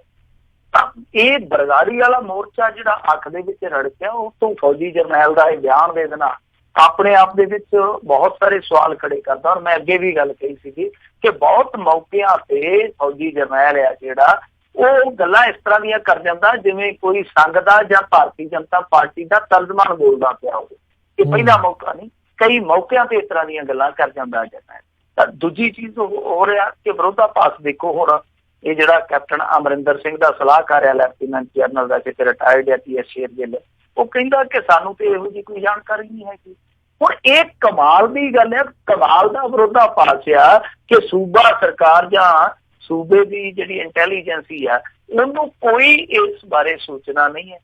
ਤਾਂ ਇਹ ਬਰਗਾੜੀ ਵਾਲਾ ਮੋਰਚਾ ਜਿਹੜਾ ਅੱਖ ਦੇ ਵਿੱਚ ਰੜਕਿਆ, ਉਹ ਤੋਂ ਫੌਜੀ ਜਰਨੈਲ ਦਾ ਇਹ ਬਿਆਨ ਦੇ ਦੇਣਾ ਆਪਣੇ ਆਪ ਦੇ ਵਿੱਚ ਬਹੁਤ ਸਾਰੇ ਸਵਾਲ ਖੜੇ ਕਰਦਾ। ਔਰ ਮੈਂ ਅੱਗੇ ਵੀ ਗੱਲ ਕਹੀ ਸੀਗੀ ਕਿ ਬਹੁਤ ਮੌਕਿਆਂ ਤੇ ਫੌਜੀ ਜਰਨੈਲ ਆ ਜਿਹੜਾ ਉਹ ਗੱਲਾਂ ਇਸ ਤਰ੍ਹਾਂ ਦੀਆਂ ਕਰ ਜਾਂਦਾ ਜਿਵੇਂ ਕੋਈ ਸੰਘ ਦਾ ਜਾਂ ਭਾਰਤੀ ਜਨਤਾ ਪਾਰਟੀ ਦਾ ਤਰਜਮਾਨ ਬੋਲਦਾ ਪਿਆ ਹੋਵੇ। ਇਹ ਪਹਿਲਾ ਮੌਕਾ ਨਹੀਂ, ਕਈ ਮੌਕਿਆਂ ਤੇ ਇਸ ਤਰ੍ਹਾਂ ਦੀਆਂ ਗੱਲਾਂ ਕਰ ਜਾਂਦਾ ਜਰਨੈਲ। ਤਾਂ ਦੂਜੀ ਚੀਜ਼ ਹੋ ਰਿਹਾ ਕਿ ਵਿਰੋਧਾਭਾਸ ਦੇਖੋ, ਹੁਣ ਇਹ ਜਿਹੜਾ ਕੈਪਟਨ ਅਮਰਿੰਦਰ ਸਿੰਘ ਦਾ ਸਲਾਹਕਾਰ ਹੈ ਲੈਫਟੀਨੈਂਟ ਜਨਰਲ ਦਾ, ਕਿ ਰਿਟਾਇਰਡ ਹੈ TS ਸ਼ੇਰਗਿੱਲ, ਉਹ ਕਹਿੰਦਾ ਕਿ ਸਾਨੂੰ ਤੇ ਇਹੋ ਜਿਹੀ ਕੋਈ ਜਾਣਕਾਰੀ ਨਹੀਂ ਹੈਗੀ। ਹੁਣ ਇਹ ਕਮਾਲ ਦੀ ਗੱਲ ਹੈ, ਕਮਾਲ ਦਾ ਵਿਰੋਧਾਭਾਸ ਆ ਕਿ ਸੂਬਾ ਸਰਕਾਰ ਜਾਂ ਸੂਬੇ ਦੀ ਜਿਹੜੀ ਇੰਟੈਲੀਜੈਂਸੀ ਆ ਉਹਨੂੰ ਕੋਈ ਇਸ ਬਾਰੇ ਸੂਚਨਾ ਨਹੀਂ ਹੈ,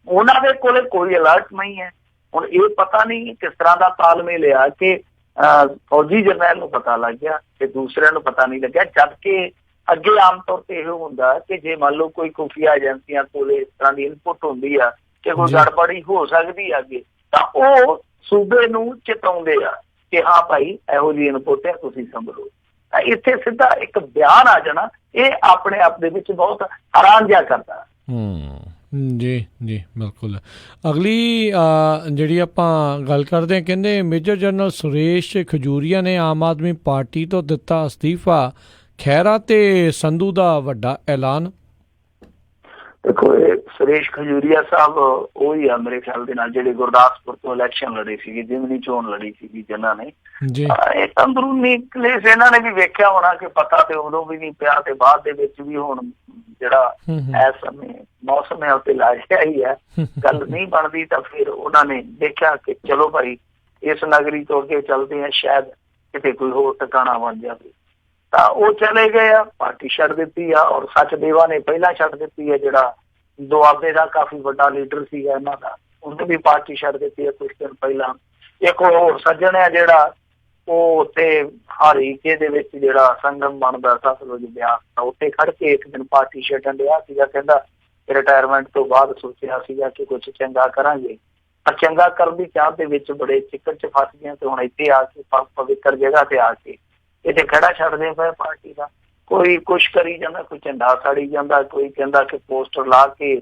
ਉਹਨਾਂ ਦੇ ਕੋਲੇ ਕੋਈ ਅਲਰਟ ਨਹੀਂ ਹੈ। ਹੁਣ ਇਹ ਪਤਾ ਨਹੀਂ ਕਿਸ ਤਰ੍ਹਾਂ ਦਾ ਤਾਲਮੇਲ ਆ ਕਿ ਫੌਜੀ ਜਰਨੈਲ ਨੂੰ ਪਤਾ ਲੱਗ ਗਿਆ ਤੇ ਦੂਸਰਿਆਂ ਨੂੰ ਪਤਾ ਨਹੀਂ ਲੱਗਿਆ, ਜਦਕਿ ਅੱਗੇ ਆਮ ਤੌਰ ਤੇ ਇਹ ਹੁੰਦਾ ਕਿ ਜੇ ਮੰਨ ਲਓ ਕੋਈ ਖੁਫੀਆ ਏਜੰਸੀਆਂ ਕੋਲੇ ਇਸ ਤਰ੍ਹਾਂ ਦੀ ਇਨਪੁਟ ਹੁੰਦੀ ਆ ਕਿ ਕੋਈ ਗੜਬੜੀ ਹੋ ਸਕਦੀ ਹੈ ਅੱਗੇ, ਤਾਂ ਉਹ ਸੂਬੇ ਨੂੰ ਚੇਤਾਉਂਦੇ ਆ ਕਿ ਹਾਂ ਭਾਈ ਇਹੋ ਜਿਹੀ ਇਨਪੁਟ ਹੈ, ਤੁਸੀਂ ਸੰਭਲੋ। ਤਾਂ ਇੱਥੇ ਸਿੱਧਾ ਇੱਕ ਬਿਆਨ ਆ ਜਾਣਾ, ਇਹ ਆਪਣੇ ਆਪ ਦੇ ਵਿੱਚ ਬਹੁਤ ਹੈਰਾਨ ਜਿਹਾ ਕਰਦਾ। ਜੀ ਬਿਲਕੁਲ। ਅਗਲੀ ਜਿਹੜੀ ਆਪਾਂ ਗੱਲ ਕਰਦੇ ਹਾਂ, ਕਹਿੰਦੇ ਮੇਜਰ ਜਨਰਲ ਸੁਰੇਸ਼ ਖਜੂਰੀਆ ਨੇ ਆਮ ਆਦਮੀ ਪਾਰਟੀ ਤੋਂ ਦਿੱਤਾ ਅਸਤੀਫਾ, ਖਹਿਰਾ ਤੇ ਸੰਧੂ ਦਾ ਵੱਡਾ ਐਲਾਨ। ਦੇਖੋ ਇਹ ਸੁਰੇਸ਼ ਖਜੂਰੀਆ ਸਾਹਿਬ ਉਹੀ ਆ ਮੇਰੇ ਖਿਆਲ ਦੇ ਨਾਲ ਜਿਹੜੇ ਗੁਰਦਾਸਪੁਰ ਤੋਂ ਇਲੈਕਸ਼ਨ ਲੜੇ ਸੀਗੇ, ਜਿਮਨੀ ਚੋਣ ਲੜੀ ਸੀਗੀ ਜਿਨ੍ਹਾਂ ਨੇ। ਇਹ ਅੰਦਰੂਨੀ ਕਲੇਸ਼ ਇਹਨਾਂ ਨੇ ਵੀ ਵੇਖਿਆ ਹੋਣਾ ਕਿ ਪਤਾ ਤੇ ਉਦੋਂ ਵੀ ਨਹੀਂ ਪਿਆ ਤੇ ਬਾਅਦ ਦੇ ਵਿੱਚ ਵੀ ਹੁਣ ਜਿਹੜਾ ਇਸ ਸਮੇਂ ਮੌਸਮ ਹੈ ਉੱਤੇ ਲਾਜਿਆ ਹੀ ਹੈ, ਗੱਲ ਨਹੀਂ ਬਣਦੀ ਤਾਂ ਫਿਰ ਉਹਨਾਂ ਨੇ ਦੇਖਿਆ ਕਿ ਚਲੋ ਭਾਈ ਇਸ ਨਗਰੀ ਤੋਂ ਅੱਗੇ ਚੱਲਦੇ ਆ, ਸ਼ਾਇਦ ਕਿਤੇ ਕੋਈ ਹੋਰ ਟਿਕਾਣਾ ਬਣ ਜਾਵੇ। ਤਾਂ ਉਹ ਚਲੇ ਗਏ ਆ, ਪਾਰਟੀ ਛੱਡ ਦਿੱਤੀ ਆ। ਔਰ ਸਚਦੇਵਾ ਨੇ ਪਹਿਲਾਂ ਛੱਡ ਦਿੱਤੀ ਹੈ, ਜਿਹੜਾ ਦੁਆਬੇ ਦਾ ਕਾਫੀ ਵੱਡਾ ਲੀਡਰ ਸੀਗਾ ਇਹਨਾਂ ਦਾ, ਉਹਨੇ ਵੀ ਪਾਰਟੀ ਛੱਡ ਦਿੱਤੀ ਹੈ ਕੁਝ ਦਿਨ ਪਹਿਲਾਂ। ਇੱਕ ਹੋਰ ਸੱਜਣ ਹੈ ਜਿਹੜਾ ਉਹ ਉੱਥੇ ਹਰੀਕੇ ਦੇ ਵਿੱਚ ਜਿਹੜਾ ਸੰਗਮ ਬਣਦਾ ਸਤਲੁਜ ਬਿਆਸ, ਉੱਥੇ ਖੜ ਕੇ ਇੱਕ ਦਿਨ ਪਾਰਟੀ ਛੱਡਣ ਡਿਆ ਸੀਗਾ। ਕਹਿੰਦਾ ਰਿਟਾਇਰਮੈਂਟ ਤੋਂ ਬਾਅਦ ਸੋਚਿਆ ਸੀਗਾ ਕਿ ਕੁਛ ਚੰਗਾ ਕਰਾਂਗੇ, ਪਰ ਚੰਗਾ ਕਰਨ ਦੀ ਚਾਹ ਦੇ ਵਿੱਚ ਬੜੇ ਚਿੱਕਰ ਚ ਫਸ ਗਏ ਤੇ ਹੁਣ ਇੱਥੇ ਆ ਕੇ ਪਵਿੱਤਰ ਜਗ੍ਹਾ ਤੇ ਆ ਕੇ ਇੱਥੇ ਖੜਾ ਛੱਡਦੇ ਪਏ ਪਾਰਟੀ ਦਾ। ਕੋਈ ਕੁਛ ਕਰੀ ਜਾਂਦਾ, ਕੋਈ ਝੰਡਾ ਸਾੜੀ ਜਾਂਦਾ, ਕੋਈ ਕਹਿੰਦਾ ਕਿ ਪੋਸਟਰ ਲਾ ਕੇ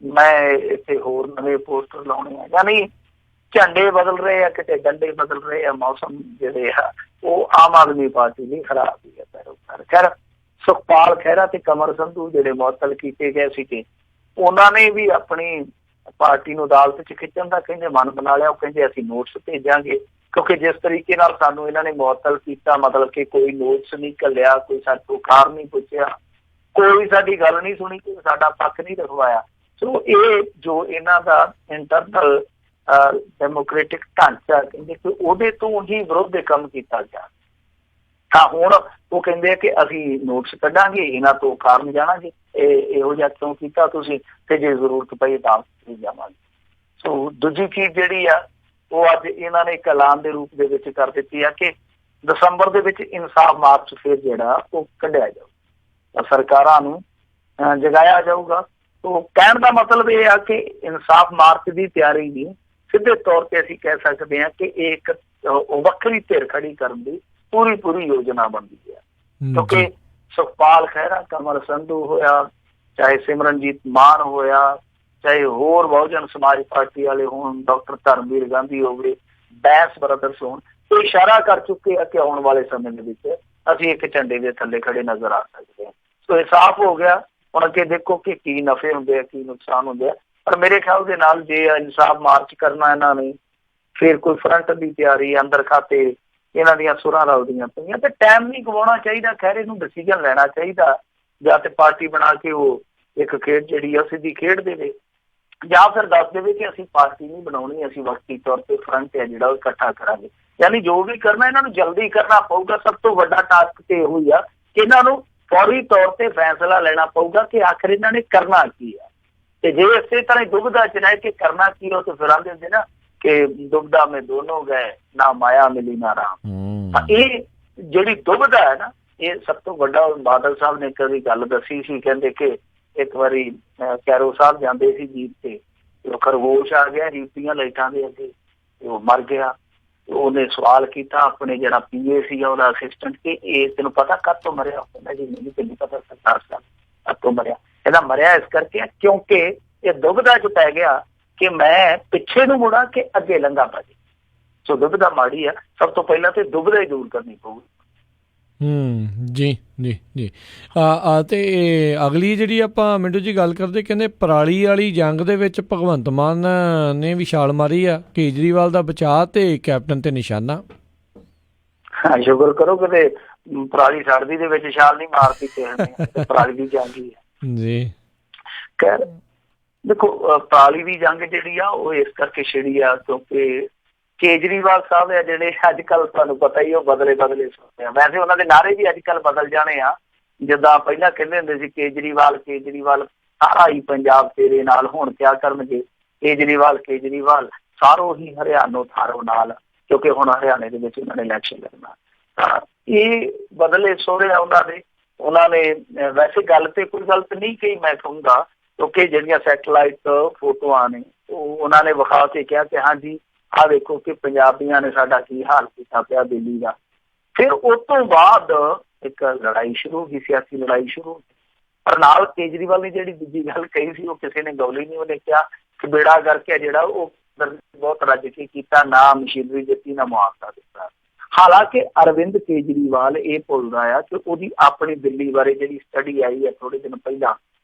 ਮੈਂ ਇੱਥੇ ਹੋਰ ਨਵੇਂ ਪੋਸਟਰ ਲਾਉਣੇ ਆ। ਯਾਨੀ ਝੰਡੇ ਬਦਲ ਰਹੇ ਆ, ਕਿਤੇ ਡੰਡੇ ਬਦਲ ਰਹੇ ਆ। ਮੌਸਮ ਜਿਹੜੇ ਆ ਉਹ ਆਮ ਆਦਮੀ ਪਾਰਟੀ ਲਈ ਖਰਾਬ ਹੀ ਹੈ। ਖੈਰ ਸੁਖਪਾਲ ਖਹਿਰਾ ਤੇ ਕਮਰ ਸੰਧੂ ਜਿਹੜੇ ਮੁਅੱਤਲ ਕੀਤੇ ਗਏ ਸੀਗੇ, ਉਹਨਾਂ ਨੇ ਵੀ ਆਪਣੀ ਪਾਰਟੀ ਨੂੰ ਅਦਾਲਤ ਚ ਖਿੱਚਣ ਦਾ ਕਹਿੰਦੇ ਮਨ ਬਣਾ ਲਿਆ। ਉਹ ਕਹਿੰਦੇ ਅਸੀਂ ਨੋਟਿਸ ਭੇਜਾਂਗੇ, ਕਿਉਂਕਿ ਜਿਸ ਤਰੀਕੇ ਨਾਲ ਸਾਨੂੰ ਇਹਨਾਂ ਨੇ ਮੁਅੱਤਲ ਕੀਤਾ, ਮਤਲਬ ਕਿ ਕੋਈ ਨੋਟਿਸ ਨਹੀਂ ਘੱਲਿਆ, ਕੋਈ ਸਾਡੇ ਤੋਂ ਕਾਰਨ ਨਹੀਂ ਪੁੱਛਿਆ, ਕੋਈ ਸਾਡੀ ਗੱਲ ਨਹੀਂ ਸੁਣੀ, ਕੋਈ ਸਾਡਾ ਪੱਖ ਨਹੀਂ ਰਖਵਾਇਆ। ਸੋ ਇਹ ਜੋ ਇਹਨਾਂ ਦਾ ਇੰਟਰਨਲ ਡੈਮੋਕ੍ਰੈਟਿਕ ਢਾਂਚਾ ਕਹਿੰਦੇ ਕਿ ਉਹਦੇ ਤੋਂ ਹੀ ਵਿਰੋਧ ਕੰਮ ਕੀਤਾ ਗਿਆ। ਤਾਂ ਹੁਣ ਉਹ ਕਹਿੰਦੇ ਕਿ ਅਸੀਂ ਨੋਟਿਸ ਕੱਢਾਂਗੇ, ਇਹਨਾਂ ਤੋਂ ਕਾਰਨ ਜਾਣਾਂਗੇ, ਇਹ ਇਹੋ ਜਿਹਾ ਕਿਉਂ ਕੀਤਾ ਤੁਸੀਂ, ਤੇ ਜੇ ਜ਼ਰੂਰਤ ਪਈ ਤਾਂ ਜਾਵਾਂਗੇ। ਸੋ ਦੂਜੀ ਚੀਜ਼ ਜਿਹੜੀ ਆ ਉਹ ਅੱਜ ਇਹਨਾਂ ਨੇ ਇੱਕ ਐਲਾਨ ਦੇ ਰੂਪ ਦੇ ਵਿੱਚ ਕਰ ਦਿੱਤੀ ਆ ਕਿ ਦਸੰਬਰ ਦੇ ਵਿੱਚ ਇਨਸਾਫ ਮਾਰਚ ਫਿਰ ਜਿਹੜਾ ਉਹ ਕੱਢਿਆ ਜਾਊਗਾ, ਸਰਕਾਰਾਂ ਨੂੰ ਜਗਾਇਆ ਜਾਊਗਾ। तो कहने का मतलब यह है कि इंसाफ मार्च की तैयारी नहीं, सीधे तौर पर असीं कह सकते हैं कि एक वक्री धिर खड़ी करने की पूरी पूरी योजना बनती है। क्योंकि सुखपाल खैरा, कमर संधू होया, चाहे सिमरनजीत मान होया, चाहे होर बहुजन समाज पार्टी वाले हों, डॉक्टर धर्मवीर गांधी हो गए, बैंस ब्रदर्स हों, तो इशारा कर चुके हैं कि आने वाले समय में असीं एक झंडे के थले खड़े नजर आ सकते हैं। तो साफ हो गया ਹੁਣ ਅੱਗੇ ਦੇਖੋ ਕਿ ਕੀ ਨਫੇ ਹੁੰਦੇ ਆ, ਕੀ ਨੁਕਸਾਨ ਹੁੰਦੇ ਆ। ਪਰ ਮੇਰੇ ਖਿਆਲ ਦੇ ਨਾਲ ਜੇ ਇਨਸਾਫ ਮਾਰਚ ਕਰਨਾ ਇਹਨਾਂ ਨੇ, ਫਿਰ ਕੋਈ ਫਰੰਟ ਦੀ ਤਿਆਰੀ, ਅੰਦਰ ਖਾਤੇ ਇਹਨਾਂ ਦੀਆਂ ਸੁਰਾਂ ਰਲਦੀਆਂ ਪਈਆਂ, ਤੇ ਟਾਈਮ ਨਹੀਂ ਗਵਾਉਣਾ ਚਾਹੀਦਾ। ਖੈਰ ਇਹਨੂੰ ਡਿਸੀਜਨ ਲੈਣਾ ਚਾਹੀਦਾ, ਜਾਂ ਤੇ ਪਾਰਟੀ ਬਣਾ ਕੇ ਉਹ ਇੱਕ ਖੇਡ ਜਿਹੜੀ ਆ ਸਿੱਧੀ ਖੇਡ ਦੇਵੇ, ਜਾਂ ਫਿਰ ਦੱਸ ਦੇਵੇ ਕਿ ਅਸੀਂ ਪਾਰਟੀ ਨਹੀਂ ਬਣਾਉਣੀ, ਅਸੀਂ ਵਕਤੀ ਤੌਰ ਤੇ ਫਰੰਟ ਹੈ ਜਿਹੜਾ ਉਹ ਇਕੱਠਾ ਕਰਾਂਗੇ। ਯਾਨੀ ਜੋ ਵੀ ਕਰਨਾ ਇਹਨਾਂ ਨੂੰ ਜਲਦੀ ਕਰਨਾ ਪਊਗਾ। ਸਭ ਤੋਂ ਵੱਡਾ ਟਾਸਕ ਤੇ ਇਹੋ ਹੀ ਆ ਕਿ ਇਹਨਾਂ ਨੂੰ ਫੌਰੀ ਤੌਰ ਤੇ ਫੈਸਲਾ ਲੈਣਾ ਪਊਗਾ ਕਿ ਆਖਰ ਇਹਨਾਂ ਨੇ ਕਰਨਾ ਕੀ ਆ। ਤੇ ਜੇ ਇਸੇ ਤਰ੍ਹਾਂ ਹੀ ਦੁਬਿਧਾ ਚ ਰਹਿ ਕੇ ਕਰਨਾ ਕੀ ਹੋ, ਤੇ ਫਿਰ ਆਂਦੇ ਹੁੰਦੇ ਨਾ ਕਿ ਦੁਬਿਧਾ ਮੇਂ ਦੋਨੋਂ ਗਏ, ਨਾ ਮਾਇਆ ਮਿਲੀ ਨਾ ਰਾਮ। ਇਹ ਜਿਹੜੀ ਦੁਬਿਧਾ ਹੈ ਨਾ, ਇਹ ਸਭ ਤੋਂ ਵੱਡਾ। ਬਾਦਲ ਸਾਹਿਬ ਨੇ ਕਦੀ ਗੱਲ ਦੱਸੀ ਸੀ, ਕਹਿੰਦੇ ਕਿ ਇੱਕ ਵਾਰੀ ਕੈਰੋ ਸਾਹਿਬ ਜਾਂਦੇ ਸੀ ਜੀਪ ਤੇ, ਉਹ ਖਰਗੋਸ਼ ਆ ਗਿਆ ਜੀਪੀਆਂ ਲਾਈਟਾਂ ਦੇ ਅੱਗੇ, ਉਹ ਮਰ ਗਿਆ। ਉਹਨੇ ਸਵਾਲ ਕੀਤਾ ਆਪਣੇ ਜਿਹੜਾ PA ਸੀਗਾ ਉਹਦਾ ਅਸਿਸਟੈਂਟ, ਕਿ ਇਹ ਤੈਨੂੰ ਪਤਾ ਕਦ ਤੋਂ ਮਰਿਆ? ਕਹਿੰਦਾ ਜੀ ਮੈਨੂੰ ਤੈਨੂੰ ਪਤਾ ਸਰਦਾਰ ਸਾਹਿਬ ਕਦ ਤੋਂ ਮਰਿਆ? ਇਹਦਾ ਮਰਿਆ ਇਸ ਕਰਕੇ ਕਿਉਂਕਿ ਇਹ ਦੁਬਿਧਾ ਚ ਪੈ ਗਿਆ ਕਿ ਮੈਂ ਪਿੱਛੇ ਨੂੰ ਮੁੜਾਂ ਕਿ ਅੱਗੇ ਲੰਘਾ ਭਾਜੀ। ਸੋ ਦੁਬਿਧਾ ਮਾੜੀ ਆ, ਸਭ ਤੋਂ ਪਹਿਲਾਂ ਤੇ ਦੁਬਿਧਾ ਹੀ ਦੂਰ ਕਰਨੀ ਪਊਗੀ। ਜੀ ਜੀ ਜੀ। ਤੇ ਅਗਲੀ ਜਿਹੜੀ ਆਪਾਂ ਮਿੰਟੂ ਜੀ ਗੱਲ ਕਰਦੇ, ਕਹਿੰਦੇ ਪਰਾਲੀ ਵਾਲੀ ਜੰਗ ਦੇ ਵਿੱਚ ਭਗਵੰਤ ਮਾਨ ਨੇ ਵੀ ਛਾਲ ਮਾਰੀ ਆ, ਕੇਜਰੀਵਾਲ ਦਾ ਬਚਾਅ ਤੇ ਕੈਪਟਨ ਤੇ ਨਿਸ਼ਾਨਾ। ਸ਼ੁਕਰ ਕਰੋ ਕਿਤੇ ਪਰਾਲੀ ਸੜਦੀ ਦੇ ਵਿੱਚ ਛਾਲ ਨਹੀਂ ਮਾਰਦੀ ਕਿਸੇ ਨੇ, ਪਰਾਲੀ ਦੀ ਜੰਗ ਹੀ ਆ ਜੀ। ਖੈਰ ਦੇਖੋ, ਪਰਾਲੀ ਦੀ ਜੰਗ ਜਿਹੜੀ ਆ ਉਹ ਇਸ ਕਰਕੇ ਛਿੜੀ ਆ ਕਿਉਂਕਿ ਕੇਜਰੀਵਾਲ ਸਾਹਿਬ ਆ ਜਿਹੜੇ ਅੱਜ ਕੱਲ੍ਹ ਤੁਹਾਨੂੰ ਪਤਾ ਹੀ ਉਹ ਬਦਲੇ ਸੁਣਦੇ ਆ। ਵੈਸੇ ਉਹਨਾਂ ਦੇ ਨਾਅਰੇ ਵੀ ਅੱਜ ਕੱਲ੍ਹ ਬਦਲ ਜਾਣੇ ਆ। ਜਿੱਦਾਂ ਪਹਿਲਾਂ ਕਹਿੰਦੇ ਹੁੰਦੇ ਸੀ ਕੇਜਰੀਵਾਲ ਸਾਰਾ ਹੀ ਪੰਜਾਬ ਤੇਰੇ ਨਾਲ, ਹੁਣ ਕਿਆ ਕਰਨਗੇ ਕੇਜਰੀਵਾਲ ਸਾਰੋ ਹੀ ਹਰਿਆਣੋ ਥਾਰੋ ਨਾਲ, ਕਿਉਂਕਿ ਹੁਣ ਹਰਿਆਣੇ ਦੇ ਵਿੱਚ ਉਹਨਾਂ ਨੇ ਇਲੈਕਸ਼ਨ ਲੜਨਾ। ਤਾਂ ਇਹ ਬਦਲੇ ਸੋਹਰੇ ਆ ਉਹਨਾਂ ਨੇ ਵੈਸੇ ਗੱਲ ਤੇ ਕੋਈ ਗਲਤ ਨਹੀਂ ਕਹੀ ਮੈਂ ਕਹੂੰਗਾ, ਕਿਉਂਕਿ ਜਿਹੜੀਆਂ ਸੈਟਲਾਈਟ ਫੋਟੋਆਂ ਨੇ ਉਹ ਉਹਨਾਂ ਨੇ ਵਿਖਾ ਕੇ ਕਿਹਾ ਕਿ ਹਾਂਜੀ ਆਹ ਦੇਖੋ ਕਿ ਪੰਜਾਬੀਆਂ ਨੇ ਸਾਡਾ ਕੀ ਹਾਲ ਕੀਤਾ ਪਿਆ ਦਿੱਲੀ ਦਾ। ਫਿਰ ਉਸ ਤੋਂ ਬਾਅਦ ਇੱਕ ਲੜਾਈ ਸ਼ੁਰੂ ਹੋ ਗਈ, ਸਿਆਸੀ ਲੜਾਈ ਸ਼ੁਰੂ ਹੋ ਗਈ। ਪਰ ਨਾਲ ਕੇਜਰੀਵਾਲ ਨੇ ਜਿਹੜੀ ਦੂਜੀ ਗੱਲ ਕਹੀ ਸੀ ਉਹ ਕਿਸੇ ਨੇ ਗੌਲੀ ਨਹੀਂ। ਉਹਨੇ ਕਿਹਾ ਕਿ ਬੇੜਾ ਕਰਕੇ ਜਿਹੜਾ ਉਹ ਬਹੁਤ ਰੱਜ ਕੇ ਕੀਤਾ, ਨਾ ਮਸ਼ੀਨਰੀ ਦਿੱਤੀ ਨਾ ਮੁਆਵਜ਼ਾ ਦਿੱਤਾ। ਹਾਲਾਂਕਿ ਅਰਵਿੰਦ ਕੇਜਰੀਵਾਲ ਇਹ ਭੁੱਲਦਾ ਆ ਕਿ ਉਹਦੀ ਆਪਣੀ ਦਿੱਲੀ ਬਾਰੇ ਜਿਹੜੀ ਸਟੱਡੀ ਆਈ ਹੈ ਥੋੜੇ ਦਿਨ ਪਹਿਲਾਂ,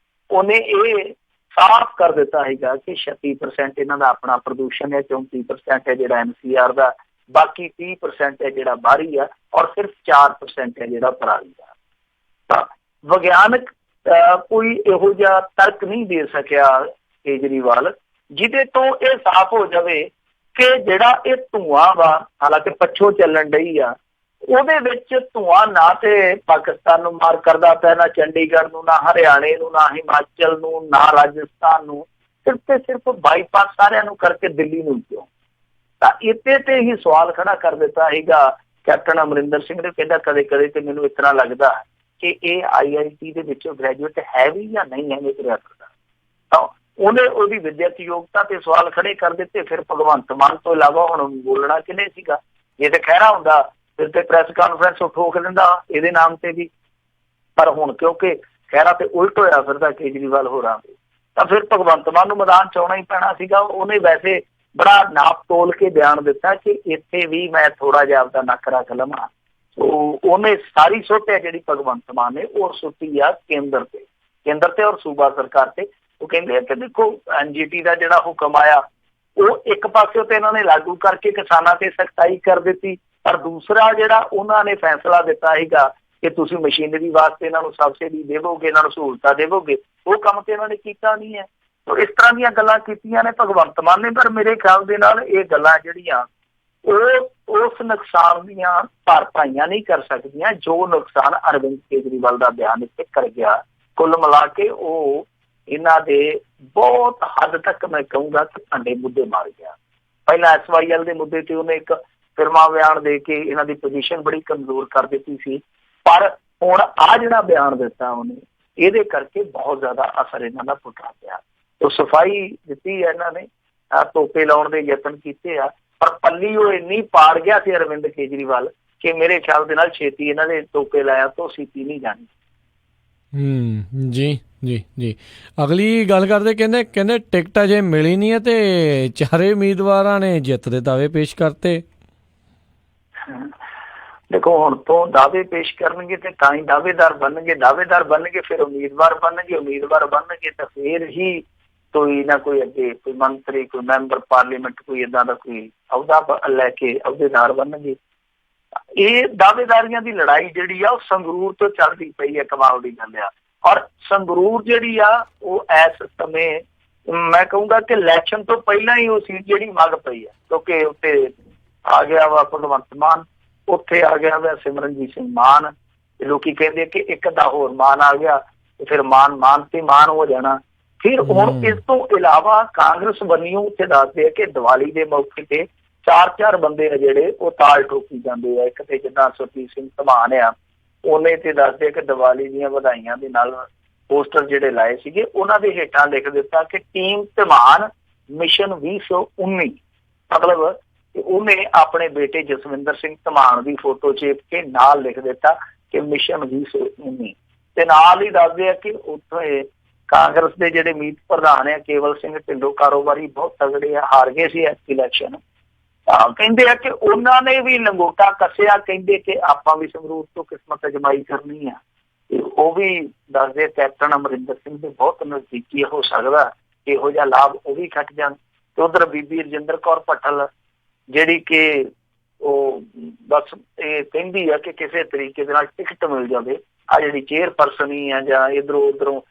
ਉਹਨੇ ਇਹ ਸਾਫ਼ ਕਰ ਦਿੱਤਾ ਹੈਗਾ ਕਿ 36% ਇਹਨਾਂ ਦਾ ਆਪਣਾ ਪ੍ਰਦੂਸ਼ਣ ਹੈ, 34% ਹੈ ਜਿਹੜਾ NCR ਦਾ, ਬਾਕੀ 30% ਹੈ ਜਿਹੜਾ ਬਾਹਰੀ ਆ, ਔਰ ਸਿਰਫ 4% ਹੈ ਜਿਹੜਾ ਪਰਾਲੀ ਦਾ। ਤਾਂ ਵਿਗਿਆਨਕ ਕੋਈ ਇਹੋ ਜਿਹਾ ਤਰਕ ਨਹੀਂ ਦੇ ਸਕਿਆ ਕੇਜਰੀਵਾਲ ਜਿਹਦੇ ਤੋਂ ਇਹ ਸਾਫ਼ ਹੋ ਜਾਵੇ ਕਿ ਜਿਹੜਾ ਇਹ ਧੂੰਆਂ ਵਾ, ਹਾਲਾਂਕਿ ਪੱਛੋਂ ਚੱਲਣ ਡਈ ਆ, ਉਹਦੇ ਵਿੱਚ ਧੂੰਆਂ ਨਾ ਤੇ ਪਾਕਿਸਤਾਨ ਨੂੰ ਮਾਰ ਕਰਦਾ ਪਿਆ, ਨਾ ਚੰਡੀਗੜ੍ਹ ਨੂੰ, ਨਾ ਹਰਿਆਣੇ ਨੂੰ, ਨਾ ਹਿਮਾਚਲ ਨੂੰ, ਨਾ ਰਾਜਸਥਾਨ ਨੂੰ, ਸਿਰਫ ਤੇ ਸਿਰਫ ਬਾਈਪਾਸ ਸਾਰਿਆਂ ਨੂੰ ਕਰਕੇ ਦਿੱਲੀ ਨੂੰ ਕਿਉਂ? ਤਾਂ ਇੱਥੇ ਤੇ ਹੀ ਸਵਾਲ ਖੜਾ ਕਰ ਦਿੱਤਾ ਹੈਗਾ ਕੈਪਟਨ ਅਮਰਿੰਦਰ ਸਿੰਘ ਨੇ। ਕਹਿੰਦਾ ਕਦੇ ਕਦੇ ਤੇ ਮੈਨੂੰ ਇਸ ਤਰ੍ਹਾਂ ਲੱਗਦਾ ਕਿ ਇਹ IIT ਦੇ ਵਿੱਚੋਂ ਗ੍ਰੈਜੂਏਟ ਹੈ ਵੀ ਜਾਂ ਨਹੀਂ ਹੈ ਇਹ ਕਰਿਆ ਕਰਦਾ। ਤਾਂ ਉਹਨੇ ਉਹਦੀ ਵਿਦਿਅਕ ਯੋਗਤਾ ਤੇ ਸਵਾਲ ਖੜੇ ਕਰ ਦਿੱਤੇ। ਫਿਰ ਭਗਵੰਤ ਮਾਨ ਤੋਂ ਇਲਾਵਾ ਹੁਣ ਬੋਲਣਾ ਕਿਹਨੇ ਸੀਗਾ? ਜੇ ਤੇ ਖਹਿਰਾ ਹੁੰਦਾ ਫਿਰ ਤੇ ਪ੍ਰੈਸ ਕਾਨਫਰੰਸ ਉਹ ਠੋਕ ਦਿੰਦਾ ਇਹਦੇ ਨਾਮ ਤੇ ਵੀ। ਪਰ ਹੁਣ ਕਿਉਂਕਿ ਖਹਿਰਾ ਤੇ ਉਲਟ ਹੋਇਆ ਫਿਰਦਾ ਕੇਜਰੀਵਾਲ ਹੋਰਾਂ ਦੇ, ਤਾਂ ਫਿਰ ਭਗਵੰਤ ਮਾਨ ਨੂੰ ਮੈਦਾਨ ਚ ਆਉਣਾ ਹੀ ਪੈਣਾ ਸੀਗਾ। ਉਹਨੇ ਵੈਸੇ ਬੜਾ ਨਾਪ ਤੋਲ ਕੇ ਬਿਆਨ ਦਿੱਤਾ ਕਿ ਇੱਥੇ ਵੀ ਮੈਂ ਥੋੜਾ ਜਿਹਾ ਆਪਦਾ ਨੱਕ ਰੱਖ ਲਵਾਂ। ਉਹਨੇ ਸਾਰੀ ਸੁੱਟ ਹੈ ਜਿਹੜੀ ਭਗਵੰਤ ਮਾਨ ਨੇ ਉਹ ਸੁੱਟੀ ਆ ਕੇਂਦਰ ਤੇ ਔਰ ਸੂਬਾ ਸਰਕਾਰ ਤੇ। ਉਹ ਕਹਿੰਦੇ ਆ ਕਿ ਦੇਖੋ NGT ਦਾ ਜਿਹੜਾ ਹੁਕਮ ਆਇਆ ਉਹ ਇੱਕ ਪਾਸੇ ਤੇ ਇਹਨਾਂ ਨੇ ਲਾਗੂ ਕਰਕੇ ਕਿਸਾਨਾਂ ਤੇ ਸਖਤਾਈ ਕਰ ਦਿੱਤੀ, ਪਰ ਦੂਸਰਾ ਜਿਹੜਾ ਉਹਨਾਂ ਨੇ ਫੈਸਲਾ ਦਿੱਤਾ ਸੀਗਾ ਕਿ ਤੁਸੀਂ ਮਸ਼ੀਨਰੀ ਵਾਸਤੇ ਇਹਨਾਂ ਨੂੰ ਸਬਸਿਡੀ ਦੇਵੋਗੇ, ਇਹਨਾਂ ਨੂੰ ਸਹੂਲਤਾਂ ਦੇਵੋਗੇ, ਉਹ ਕੰਮ ਤੇ ਇਹਨਾਂ ਨੇ ਕੀਤਾ ਨਹੀਂ ਹੈ। ਇਸ ਤਰ੍ਹਾਂ ਦੀਆਂ ਗੱਲਾਂ ਕੀਤੀਆਂ ਨੇ ਭਗਵੰਤ ਮਾਨ ਨੇ। ਪਰ ਮੇਰੇ ਖਿਆਲ ਦੇ ਨਾਲ ਇਹ ਗੱਲਾਂ ਜਿਹੜੀਆਂ ਉਹ ਉਸ ਨੁਕਸਾਨ ਦੀਆਂ ਭਰਪਾਈਆਂ ਨਹੀਂ ਕਰ ਸਕਦੀਆਂ ਜੋ ਨੁਕਸਾਨ ਅਰਵਿੰਦ ਕੇਜਰੀਵਾਲ ਦਾ ਬਿਆਨ ਇੱਥੇ ਕਰ ਗਿਆ। ਕੁੱਲ ਮਿਲਾ ਕੇ ਉਹ ਇਹਨਾਂ ਦੇ ਬਹੁਤ ਹੱਦ ਤੱਕ ਮੈਂ ਕਹੂੰਗਾ ਕਿ ਭਾਂਡੇ ਮੁੱਦੇ ਮਾਰ ਗਿਆ। ਪਹਿਲਾਂ SYL ਦੇ ਮੁੱਦੇ ਤੇ ਉਹਨੇ ਇੱਕ ਫਿਰਮਾ ਬਿਆਨ ਦੇ ਕੇ ਇਹਨਾਂ ਦੀ ਪੋਜੀਸ਼ਨ ਬੜੀ ਕਮਜ਼ੋਰ ਕਰ ਦਿੱਤੀ ਸੀ, ਪਰ ਹੁਣ ਆਹ ਜਿਹੜਾ ਬਿਆਨ ਦਿੱਤਾ ਉਹਨੇ ਇਹਦੇ ਕਰਕੇ ਬਹੁਤ ਜ਼ਿਆਦਾ ਅਸਰ ਇਹਨਾਂ ਦਾ ਪੁੱਟਾ ਪਿਆ। ਉਹ ਸਫਾਈ ਦਿੱਤੀ ਹੈ ਇਹਨਾਂ ਨੇ, ਤੋਪੇ ਲਾਉਣ ਦੇ ਯਤਨ ਕੀਤੇ ਆ, ਪਰ ਪੱਲੀ ਉਹ ਇੰਨੀ ਪਾੜ ਗਿਆ ਸੀ ਅਰਵਿੰਦ ਕੇਜਰੀਵਾਲ ਕਿ ਮੇਰੇ ਖਿਆਲ ਦੇ ਨਾਲ ਛੇਤੀ ਇਹਨਾਂ ਦੇ ਤੋਪੇ ਲਾਇਆ ਤੋਂ ਸੀਤੀ ਨਹੀਂ ਜਾਣੀ। ਜੀ ਜੀ ਜੀ। ਅਗਲੀ ਗੱਲ ਕਰਦੇ, ਕਹਿੰਦੇ ਟਿਕਟ ਅਜੇ ਮਿਲੀ ਨਹੀਂ ਹੈ ਤੇ ਚਾਰੇ ਉਮੀਦਵਾਰਾਂ ਨੇ ਜਿੱਤ ਦੇ ਦਾਅਵੇ ਪੇਸ਼ ਕਰਤੇ। ਦੇਖੋ ਹੁਣ ਤੋਂ ਦਾਅਵੇ ਪੇਸ਼ ਕਰਨਗੇ ਤੇ ਤਾਂ ਹੀ ਦਾਅਵੇਦਾਰ ਬਣਨਗੇ, ਫਿਰ ਉਮੀਦਵਾਰ ਬਣਨਗੇ ਤਾਂ ਫਿਰ ਹੀ ਕੋਈ ਨਾ ਕੋਈ ਅੱਗੇ ਕੋਈ ਮੰਤਰੀ, ਕੋਈ ਮੈਂਬਰ ਪਾਰਲੀਮੈਂਟ, ਕੋਈ ਏਦਾਂ ਦਾ ਕੋਈ ਅਹੁਦਾ ਲੈ ਕੇ ਅਹੁਦੇਦਾਰ ਬਣਨਗੇ। ਇਹ ਦਾਅਵੇਦਾਰੀਆਂ ਦੀ ਲੜਾਈ ਜਿਹੜੀ ਆ ਉਹ ਸੰਗਰੂਰ ਤੋਂ ਚੱਲਦੀ ਪਈ ਹੈ, ਕਮਾਲ ਦੀ ਗੱਲ ਆ। ਔਰ ਸੰਗਰੂਰ ਜਿਹੜੀ ਆ ਉਹ ਇਸ ਸਮੇਂ ਮੈਂ ਕਹੂੰਗਾ ਕਿ ਇਲੈਕਸ਼ਨ ਤੋਂ ਪਹਿਲਾਂ ਹੀ ਉਹ ਸੀਟ ਜਿਹੜੀ ਮੰਗ ਪਈ ਹੈ, ਕਿਉਂਕਿ ਉੱਤੇ ਆ ਗਿਆ ਵਾ ਭਗਵੰਤ ਮਾਨ, ਉੱਥੇ ਆ ਗਿਆ ਵਾ ਸਿਮਰਨਜੀਤ ਸਿੰਘ ਮਾਨ। ਲੋਕੀ ਕਹਿੰਦੇ ਕਿ ਇੱਕ ਦਾ ਹੋਰ ਮਾਨ ਆ ਗਿਆ ਤੇ ਫਿਰ ਮਾਨ ਤੇ ਮਾਨ ਹੋ ਜਾਣਾ। ਫਿਰ ਹੁਣ ਇਸ ਤੋਂ ਇਲਾਵਾ ਕਾਂਗਰਸ ਬੰਨਿਓ ਉੱਥੇ ਦੱਸਦੇ ਆ ਕਿ ਦੀਵਾਲੀ ਦੇ ਮੌਕੇ ਤੇ 4 ਬੰਦੇ ਆ ਜਿਹੜੇ ਉਹ ਤਾਲ ਠੋਕੀ ਜਾਂਦੇ ਆ। ਇੱਕ ਤੇ ਜਿੱਦਾਂ ਸੁਰਜੀਤ ਸਿੰਘ ਧਮਾਨ ਆ, ਉਹਨੇ ਤੇ ਦੱਸਦੇ ਕਿ ਦੀਵਾਲੀ ਦੀਆਂ ਵਧਾਈਆਂ ਦੇ ਨਾਲ ਪੋਸਟਰ ਜਿਹੜੇ ਲਾਏ ਸੀਗੇ ਉਹਨਾਂ ਦੇ ਹੇਠਾਂ ਲਿਖ ਦਿੱਤਾ ਕਿ ਟੀਮ ਧਮਾਨ ਮਿਸ਼ਨ 2019। ਮਤਲਬ ਉਹਨੇ ਆਪਣੇ ਬੇਟੇ ਜਸਵਿੰਦਰ ਸਿੰਘ ਧਮਾਨ ਦੀ ਫੋਟੋ ਚੇਪ ਕੇ ਨਾਲ ਲਿਖ ਦਿੱਤਾ ਕਿ ਮਿਸ਼ਨ 2019। ਤੇ ਨਾਲ ਹੀ ਦੱਸਦੇ ਆ ਕਿ ਉੱਥੇ ਕਾਂਗਰਸ ਦੇ ਜਿਹੜੇ ਮੀਤ ਪ੍ਰਧਾਨ ਆ ਕੇਵਲ ਸਿੰਘ ਢਿੱਲੋਂ, ਕਾਰੋਬਾਰੀ ਬਹੁਤ ਤਗੜੇ ਆ, ਹਾਰ ਗਏ ਸੀ ਇਲੈਕਸ਼ਨ। ਕਹਿੰਦੇ ਆ ਕਿ ਉਹਨਾਂ ਨੇ ਵੀ ਲੰਗੋਟਾ ਕੱਸਿਆ, ਕਹਿੰਦੇ ਕਿ ਆਪਾਂ ਵੀ ਸੰਗਰੂਰ ਤੋਂ ਕਿਸਮਤ ਅਜਮਾਈ ਕਰਨੀ ਆ। ਤੇ ਉਹ ਵੀ ਦੱਸਦੇ ਕੈਪਟਨ ਅਮਰਿੰਦਰ ਸਿੰਘ ਦੇ ਬਹੁਤ ਨਜ਼ਦੀਕੀ ਹੋ ਸਕਦਾ ਇਹੋ ਜਿਹਾ ਲਾਭ ਉਹ ਵੀ ਖੱਟ ਜਾਣ। ਤੇ ਉਧਰ ਬੀਬੀ ਰਜਿੰਦਰ ਕੌਰ ਭੱਠਲ ਜਿਹੜੀ ਕਿ ਉਹ ਬਸ ਇਹ ਕਹਿੰਦੀ ਆ ਕਿ ਕਿਸੇ ਤਰੀਕੇ ਦੇ ਨਾਲ ਟਿਕਟ ਮਿਲ ਜਾਵੇ। ਆ ਜਿਹੜੀ ਚੇਅਰਪਰਸਨ ਹੀ ਆ ਜਾਂ ਉਧਰੋਂ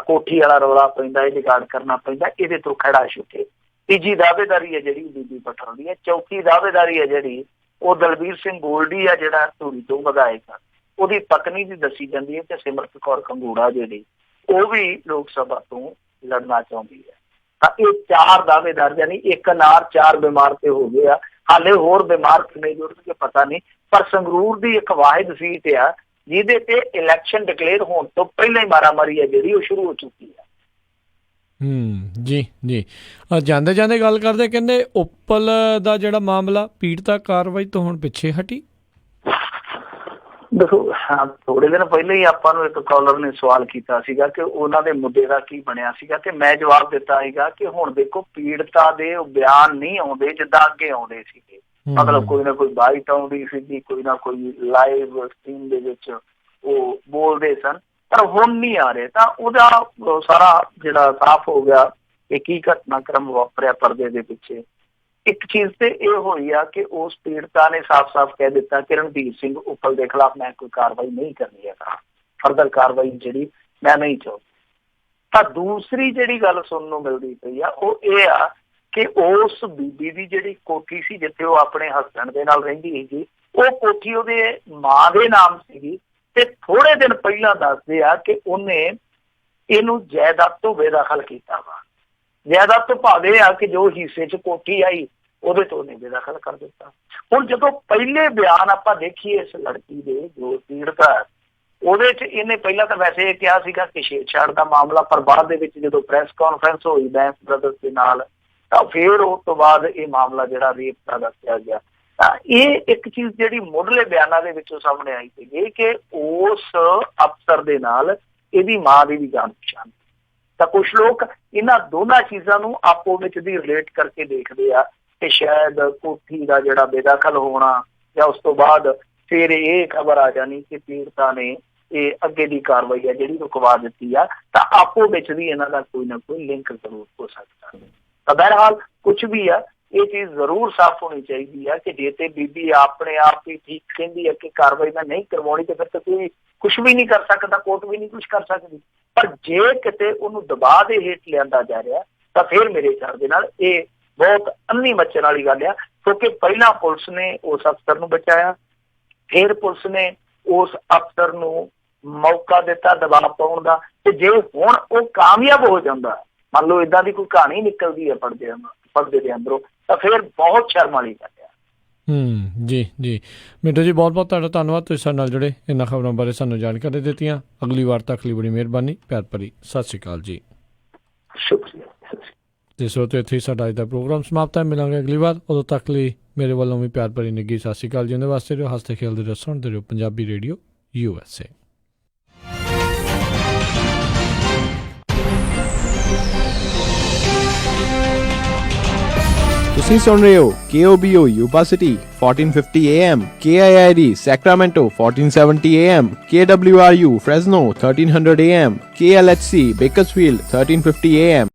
ਕੋਠੀ ਵਾਲਾ ਰੌਲਾ ਪੈਂਦਾ, ਇਹ ਜੁਗਾੜ ਕਰਨਾ ਪੈਂਦਾ, ਇਹਦੇ ਤੋਂ ਖੜਾ ਛੁੱਟੇ। ਤੀਜੀ ਦਾਅਵੇਦਾਰੀ ਹੈ ਜਿਹੜੀ ਬੀਬੀ ਭੱਠਲ ਦੀ ਹੈ। ਚੌਥੀ ਦਾਅਵੇਦਾਰੀ ਹੈ ਜਿਹੜੀ ਉਹ ਦਲਬੀਰ ਸਿੰਘ ਗੋਲਡੀ ਆ, ਜਿਹੜਾ ਧੂਰੀ ਤੋਂ ਵਿਧਾਇਕ ਆ, ਉਹਦੀ ਪਤਨੀ ਦੀ ਦੱਸੀ ਜਾਂਦੀ ਹੈ। ਤੇ ਸਿਮਰਤ ਕੌਰ ਖੰਗੂੜਾ ਜਿਹੜੀ ਉਹ ਵੀ ਲੋਕ ਸਭਾ ਤੋਂ ਲੜਨਾ ਚਾਹੁੰਦੀ ਹੈ। ਤਾਂ ਇਹ 4 ਦਾਅਵੇਦਾਰ ਯਾਨੀ ਇੱਕ ਨਾਰ 4 ਬਿਮਾਰ ਤੇ ਹੋ ਗਏ ਆ। ਹਾਲੇ ਹੋਰ ਬਿਮਾਰ ਕਿੰਨੇ ਜੁੜਨਗੇ ਪਤਾ ਨਹੀਂ, ਪਰ ਸੰਗਰੂਰ ਦੀ ਇੱਕ ਵਾਹਿਦ ਸੀਟ ਆ ਜਿਹਦੇ ਤੇ ਇਲੈਕਸ਼ਨ ਡਿਕਲੇਅਰ ਹੋਣ ਤੋਂ ਪਹਿਲਾਂ ਹੀ ਮਾਰਾਮਾਰੀ ਹੈ ਜਿਹੜੀ ਉਹ ਸ਼ੁਰੂ ਹੋ ਚੁੱਕੀ ਹੈ। ਜੀ ਜਾਂਦੇ ਗੱਲ ਕਰਦੇ, ਕਹਿੰਦੇ ਉੱਪਲ ਦਾ ਜਿਹੜਾ ਮਾਮਲਾ ਪੀੜਤਾ ਕਾਰਵਾਈ ਤੋਂ ਹੁਣ ਪਿੱਛੇ ਹਟੀ। ਦੇਖੋ ਥੋੜੇ ਦਿਨ ਪਹਿਲਾਂ ਹੀ ਆਪਾਂ ਨੂੰ ਇੱਕ ਕਾਲਰ ਨੇ ਸਵਾਲ ਕੀਤਾ ਸੀਗਾ ਕਿ ਉਹਨਾਂ ਦੇ ਮੁੱਦੇ ਦਾ ਕੀ ਬਣਿਆ ਸੀਗਾ, ਤੇ ਮੈਂ ਜਵਾਬ ਦਿੱਤਾ ਸੀਗਾ ਕਿ ਹੁਣ ਦੇਖੋ ਪੀੜਤਾ ਦੇ ਬਿਆਨ ਨਹੀਂ ਆਉਂਦੇ ਜਿੱਦਾਂ ਅੱਗੇ ਆਉਂਦੇ ਸੀਗੇ। ਮਤਲਬ ਕੋਈ ਨਾ ਕੋਈ ਬਾਈਟ ਆਉਂਦੀ ਸੀਗੀ, ਕੋਈ ਨਾ ਕੋਈ ਲਾਈਵ ਸਟ੍ਰੀਮ ਦੇ ਵਿੱਚ ਉਹ ਬੋਲਦੇ ਸਨ, ਪਰ ਹੁਣ ਨਹੀਂ ਆ ਰਹੇ। ਤਾਂ ਉਹਦਾ ਸਾਰਾ ਜਿਹੜਾ ਸਾਫ਼ ਹੋ ਗਿਆ ਕਿ ਕੀ ਘਟਨਾਕ੍ਰਮ ਵਾਪਰਿਆ ਪਰਦੇ ਦੇ ਪਿੱਛੇ। ਇੱਕ ਚੀਜ਼ ਤੇ ਇਹ ਹੋਈ ਆ ਕਿ ਉਸ ਪੀੜਤਾ ਨੇ ਸਾਫ਼ ਕਹਿ ਦਿੱਤਾ ਕਿ ਰਣਧੀਰ ਸਿੰਘ ਉੱਪਲ ਦੇ ਖਿਲਾਫ ਮੈਂ ਕੋਈ ਕਾਰਵਾਈ ਨਹੀਂ ਕਰਨੀ ਹੈ, ਫਰਦਰ ਕਾਰਵਾਈ ਜਿਹੜੀ ਮੈਂ ਨਹੀਂ ਚਾਹੁੰਦੀ। ਤਾਂ ਦੂਸਰੀ ਜਿਹੜੀ ਗੱਲ ਸੁਣਨ ਨੂੰ ਮਿਲਦੀ ਪਈ ਆ ਉਹ ਇਹ ਆ ਕਿ ਉਸ ਬੀਬੀ ਦੀ ਜਿਹੜੀ ਕੋਠੀ ਸੀ ਜਿੱਥੇ ਉਹ ਆਪਣੇ ਹਸਬੈਂਡ ਦੇ ਨਾਲ ਰਹਿੰਦੀ ਸੀਗੀ, ਉਹ ਕੋਠੀ ਉਹਦੇ ਮਾਂ ਦੇ ਨਾਮ ਸੀਗੀ। ਤੇ ਥੋੜੇ ਦਿਨ ਪਹਿਲਾਂ ਦੱਸਦੇ ਆ ਕਿ ਉਹਨੇ ਇਹਨੂੰ ਜਾਇਦਾਦ ਤੋਂ ਬੇਦਖਲ ਕੀਤਾ ਵਾ। ਜਾਇਦਾਦ ਤੋਂ ਭਾਵੇਂ ਆ ਕਿ ਜੋ ਹਿੱਸੇ 'ਚ ਕੋਠੀ ਆਈ ਉਹਦੇ ਤੋਂ ਉਹਨੇ ਬੇਦਖਲ ਕਰ ਦਿੱਤਾ। ਹੁਣ ਜਦੋਂ ਪਹਿਲੇ ਬਿਆਨ ਆਪਾਂ ਦੇਖੀਏ ਇਸ ਲੜਕੀ ਦੇ ਜੋ ਪੀੜਤਾ, ਉਹਦੇ 'ਚ ਇਹਨੇ ਪਹਿਲਾਂ ਤਾਂ ਵੈਸੇ ਇਹ ਕਿਹਾ ਸੀਗਾ ਕਿ ਛੇੜਛਾੜ ਦਾ ਮਾਮਲਾ, ਪਰ ਬਾਅਦ ਦੇ ਵਿੱਚ ਜਦੋਂ ਪ੍ਰੈਸ ਕਾਨਫਰੰਸ ਹੋਈ ਬੈਂਸ ਬ੍ਰਦਰਸ ਦੇ ਨਾਲ ਤਾਂ ਫਿਰ ਉਸ ਤੋਂ ਬਾਅਦ ਇਹ ਮਾਮਲਾ ਜਿਹੜਾ ਰੇਪ ਦਾ ਦੱਸਿਆ ਗਿਆ। ਤਾਂ ਇਹ ਇੱਕ ਚੀਜ਼ ਜਿਹੜੀ ਮੁੱਢਲੇ ਬਿਆਨਾਂ ਦੇ ਵਿੱਚੋਂ ਸਾਹਮਣੇ ਆਈ ਸੀਗੀ ਕਿ ਉਸ ਅਫਸਰ ਦੇ ਨਾਲ ਇਹਦੀ ਮਾਂ ਦੀ ਵੀ ਜਾਣ ਪਛਾਣ। ਤਾਂ ਕੁਛ ਲੋਕ ਇਹਨਾਂ ਦੋਨਾਂ ਚੀਜ਼ਾਂ ਨੂੰ ਆਪੋ ਵਿੱਚ ਦੀ ਰਿਲੇਟ ਕਰਕੇ ਦੇਖਦੇ ਆ ਕਿ ਸ਼ਾਇਦ ਕੋਠੀ ਦਾ ਜਿਹੜਾ ਬੇਦਖਲ ਹੋਣਾ ਜਾਂ ਉਸ ਤੋਂ ਬਾਅਦ ਫਿਰ ਇਹ ਖਬਰ ਆ ਜਾਣੀ ਕਿ ਪੀੜਤਾ ਨੇ ਇਹ ਅੱਗੇ ਦੀ ਕਾਰਵਾਈ ਆ ਜਿਹੜੀ ਰੁਕਵਾ ਦਿੱਤੀ ਆ। ਤਾਂ ਆਪੋ ਵਿੱਚ ਵੀ ਇਹਨਾਂ ਦਾ ਕੋਈ ਨਾ ਕੋਈ ਲਿੰਕ ਜ਼ਰੂਰ ਹੋ ਸਕਦਾ। ਤਾਂ ਬਹਰਹਾਲ ਕੁਛ ਵੀ ਆ, ਇਹ ਚੀਜ਼ ਜ਼ਰੂਰ ਸਾਫ਼ ਹੋਣੀ ਚਾਹੀਦੀ ਆ ਕਿ ਜੇ ਤੇ ਬੀਬੀ ਆਪਣੇ ਆਪ ਹੀ ਠੀਕ ਕਹਿੰਦੀ ਹੈ ਕਿ ਕਾਰਵਾਈ ਮੈਂ ਨਹੀਂ ਕਰਵਾਉਣੀ ਤੇ ਫਿਰ ਤਾਂ ਕੋਈ ਕੁਛ ਵੀ ਨਹੀਂ ਕਰ ਸਕਦਾ, ਕੋਰਟ ਵੀ ਨਹੀਂ ਕੁਛ ਕਰ ਸਕਦੀ। ਪਰ ਜੇ ਕਿਤੇ ਉਹਨੂੰ ਦਬਾਅ ਦੇ ਹੇਠ ਲਿਆਂਦਾ ਜਾ ਰਿਹਾ ਤਾਂ ਫਿਰ ਮੇਰੇ ਖਿਆਲ ਦੇ ਨਾਲ ਇਹ ਬਹੁਤ ਅੰਨੀ ਮੱਚਣ ਵਾਲੀ ਗੱਲ ਆ, ਕਿਉਂਕਿ ਪਹਿਲਾਂ ਪੁਲਿਸ ਨੇ ਉਸ ਅਫਸਰ ਨੂੰ ਬਚਾਇਆ, ਫਿਰ ਪੁਲਿਸ ਨੇ ਉਸ ਅਫਸਰ ਨੂੰ ਮੌਕਾ ਦਿੱਤਾ ਦਬਾਅ ਪਾਉਣ ਦਾ। ਤੇ ਜੇ ਹੁਣ ਉਹ ਕਾਮਯਾਬ ਹੋ ਜਾਂਦਾ, ਮੰਨ ਲਓ ਏਦਾਂ ਦੀ ਕੋਈ ਕਹਾਣੀ ਨਿਕਲਦੀ ਹੈ ਪਰਦੇ ਦੇ ਅੰਦਰੋਂ, ਤਾਂ ਫਿਰ ਬਹੁਤ ਸ਼ਰਮ ਵਾਲੀ ਗੱਲ ਆ। ਜੀ ਮਿੰਟੂ ਜੀ ਬਹੁਤ ਬਹੁਤ ਤੁਹਾਡਾ ਧੰਨਵਾਦ, ਤੁਸੀਂ ਸਾਡੇ ਨਾਲ ਜੁੜੇ, ਇਹਨਾਂ ਖਬਰਾਂ ਬਾਰੇ ਸਾਨੂੰ ਜਾਣਕਾਰੀ ਦਿੱਤੀਆਂ। ਅਗਲੀ ਵਾਰ ਤੱਕ ਲਈ ਬੜੀ ਮਿਹਰਬਾਨੀ, ਪਿਆਰ ਭਰੀ ਸਤਿ ਸ਼੍ਰੀ ਅਕਾਲ ਜੀ। ਸ਼ੁਕਰੀਆ। ਤੇ ਸਰੋਤਿਓ ਇੱਥੇ ਹੀ ਸਾਡਾ ਅੱਜ ਦਾ ਪ੍ਰੋਗਰਾਮ ਸਮਾਪਤ ਹੈ। ਮਿਲਾਂਗੇ ਅਗਲੀ ਵਾਰ, ਉਦੋਂ ਤੱਕ ਲਈ ਮੇਰੇ ਵੱਲੋਂ ਵੀ ਪਿਆਰ ਭਰੀ ਨਿੱਘੀ ਸਤਿ ਸ਼੍ਰੀ ਅਕਾਲ ਜੀ। ਉਹਦੇ ਵਾਸਤੇ ਰਹੋ, ਹੱਸਦੇ ਖੇਲਦੇ ਰਹੋ, ਸੁਣਦੇ ਰਹੋ ਪੰਜਾਬੀ ਰੇਡੀਓ USA। ਤੁਸੀਂ ਸੁਣ ਰਹੇ ਹੋ KOBO Yuba City 1450 AM, KIID Sacramento 1470 AM, KWRU Fresno 1300 AM, KLHC Bakersfield 1350 AM.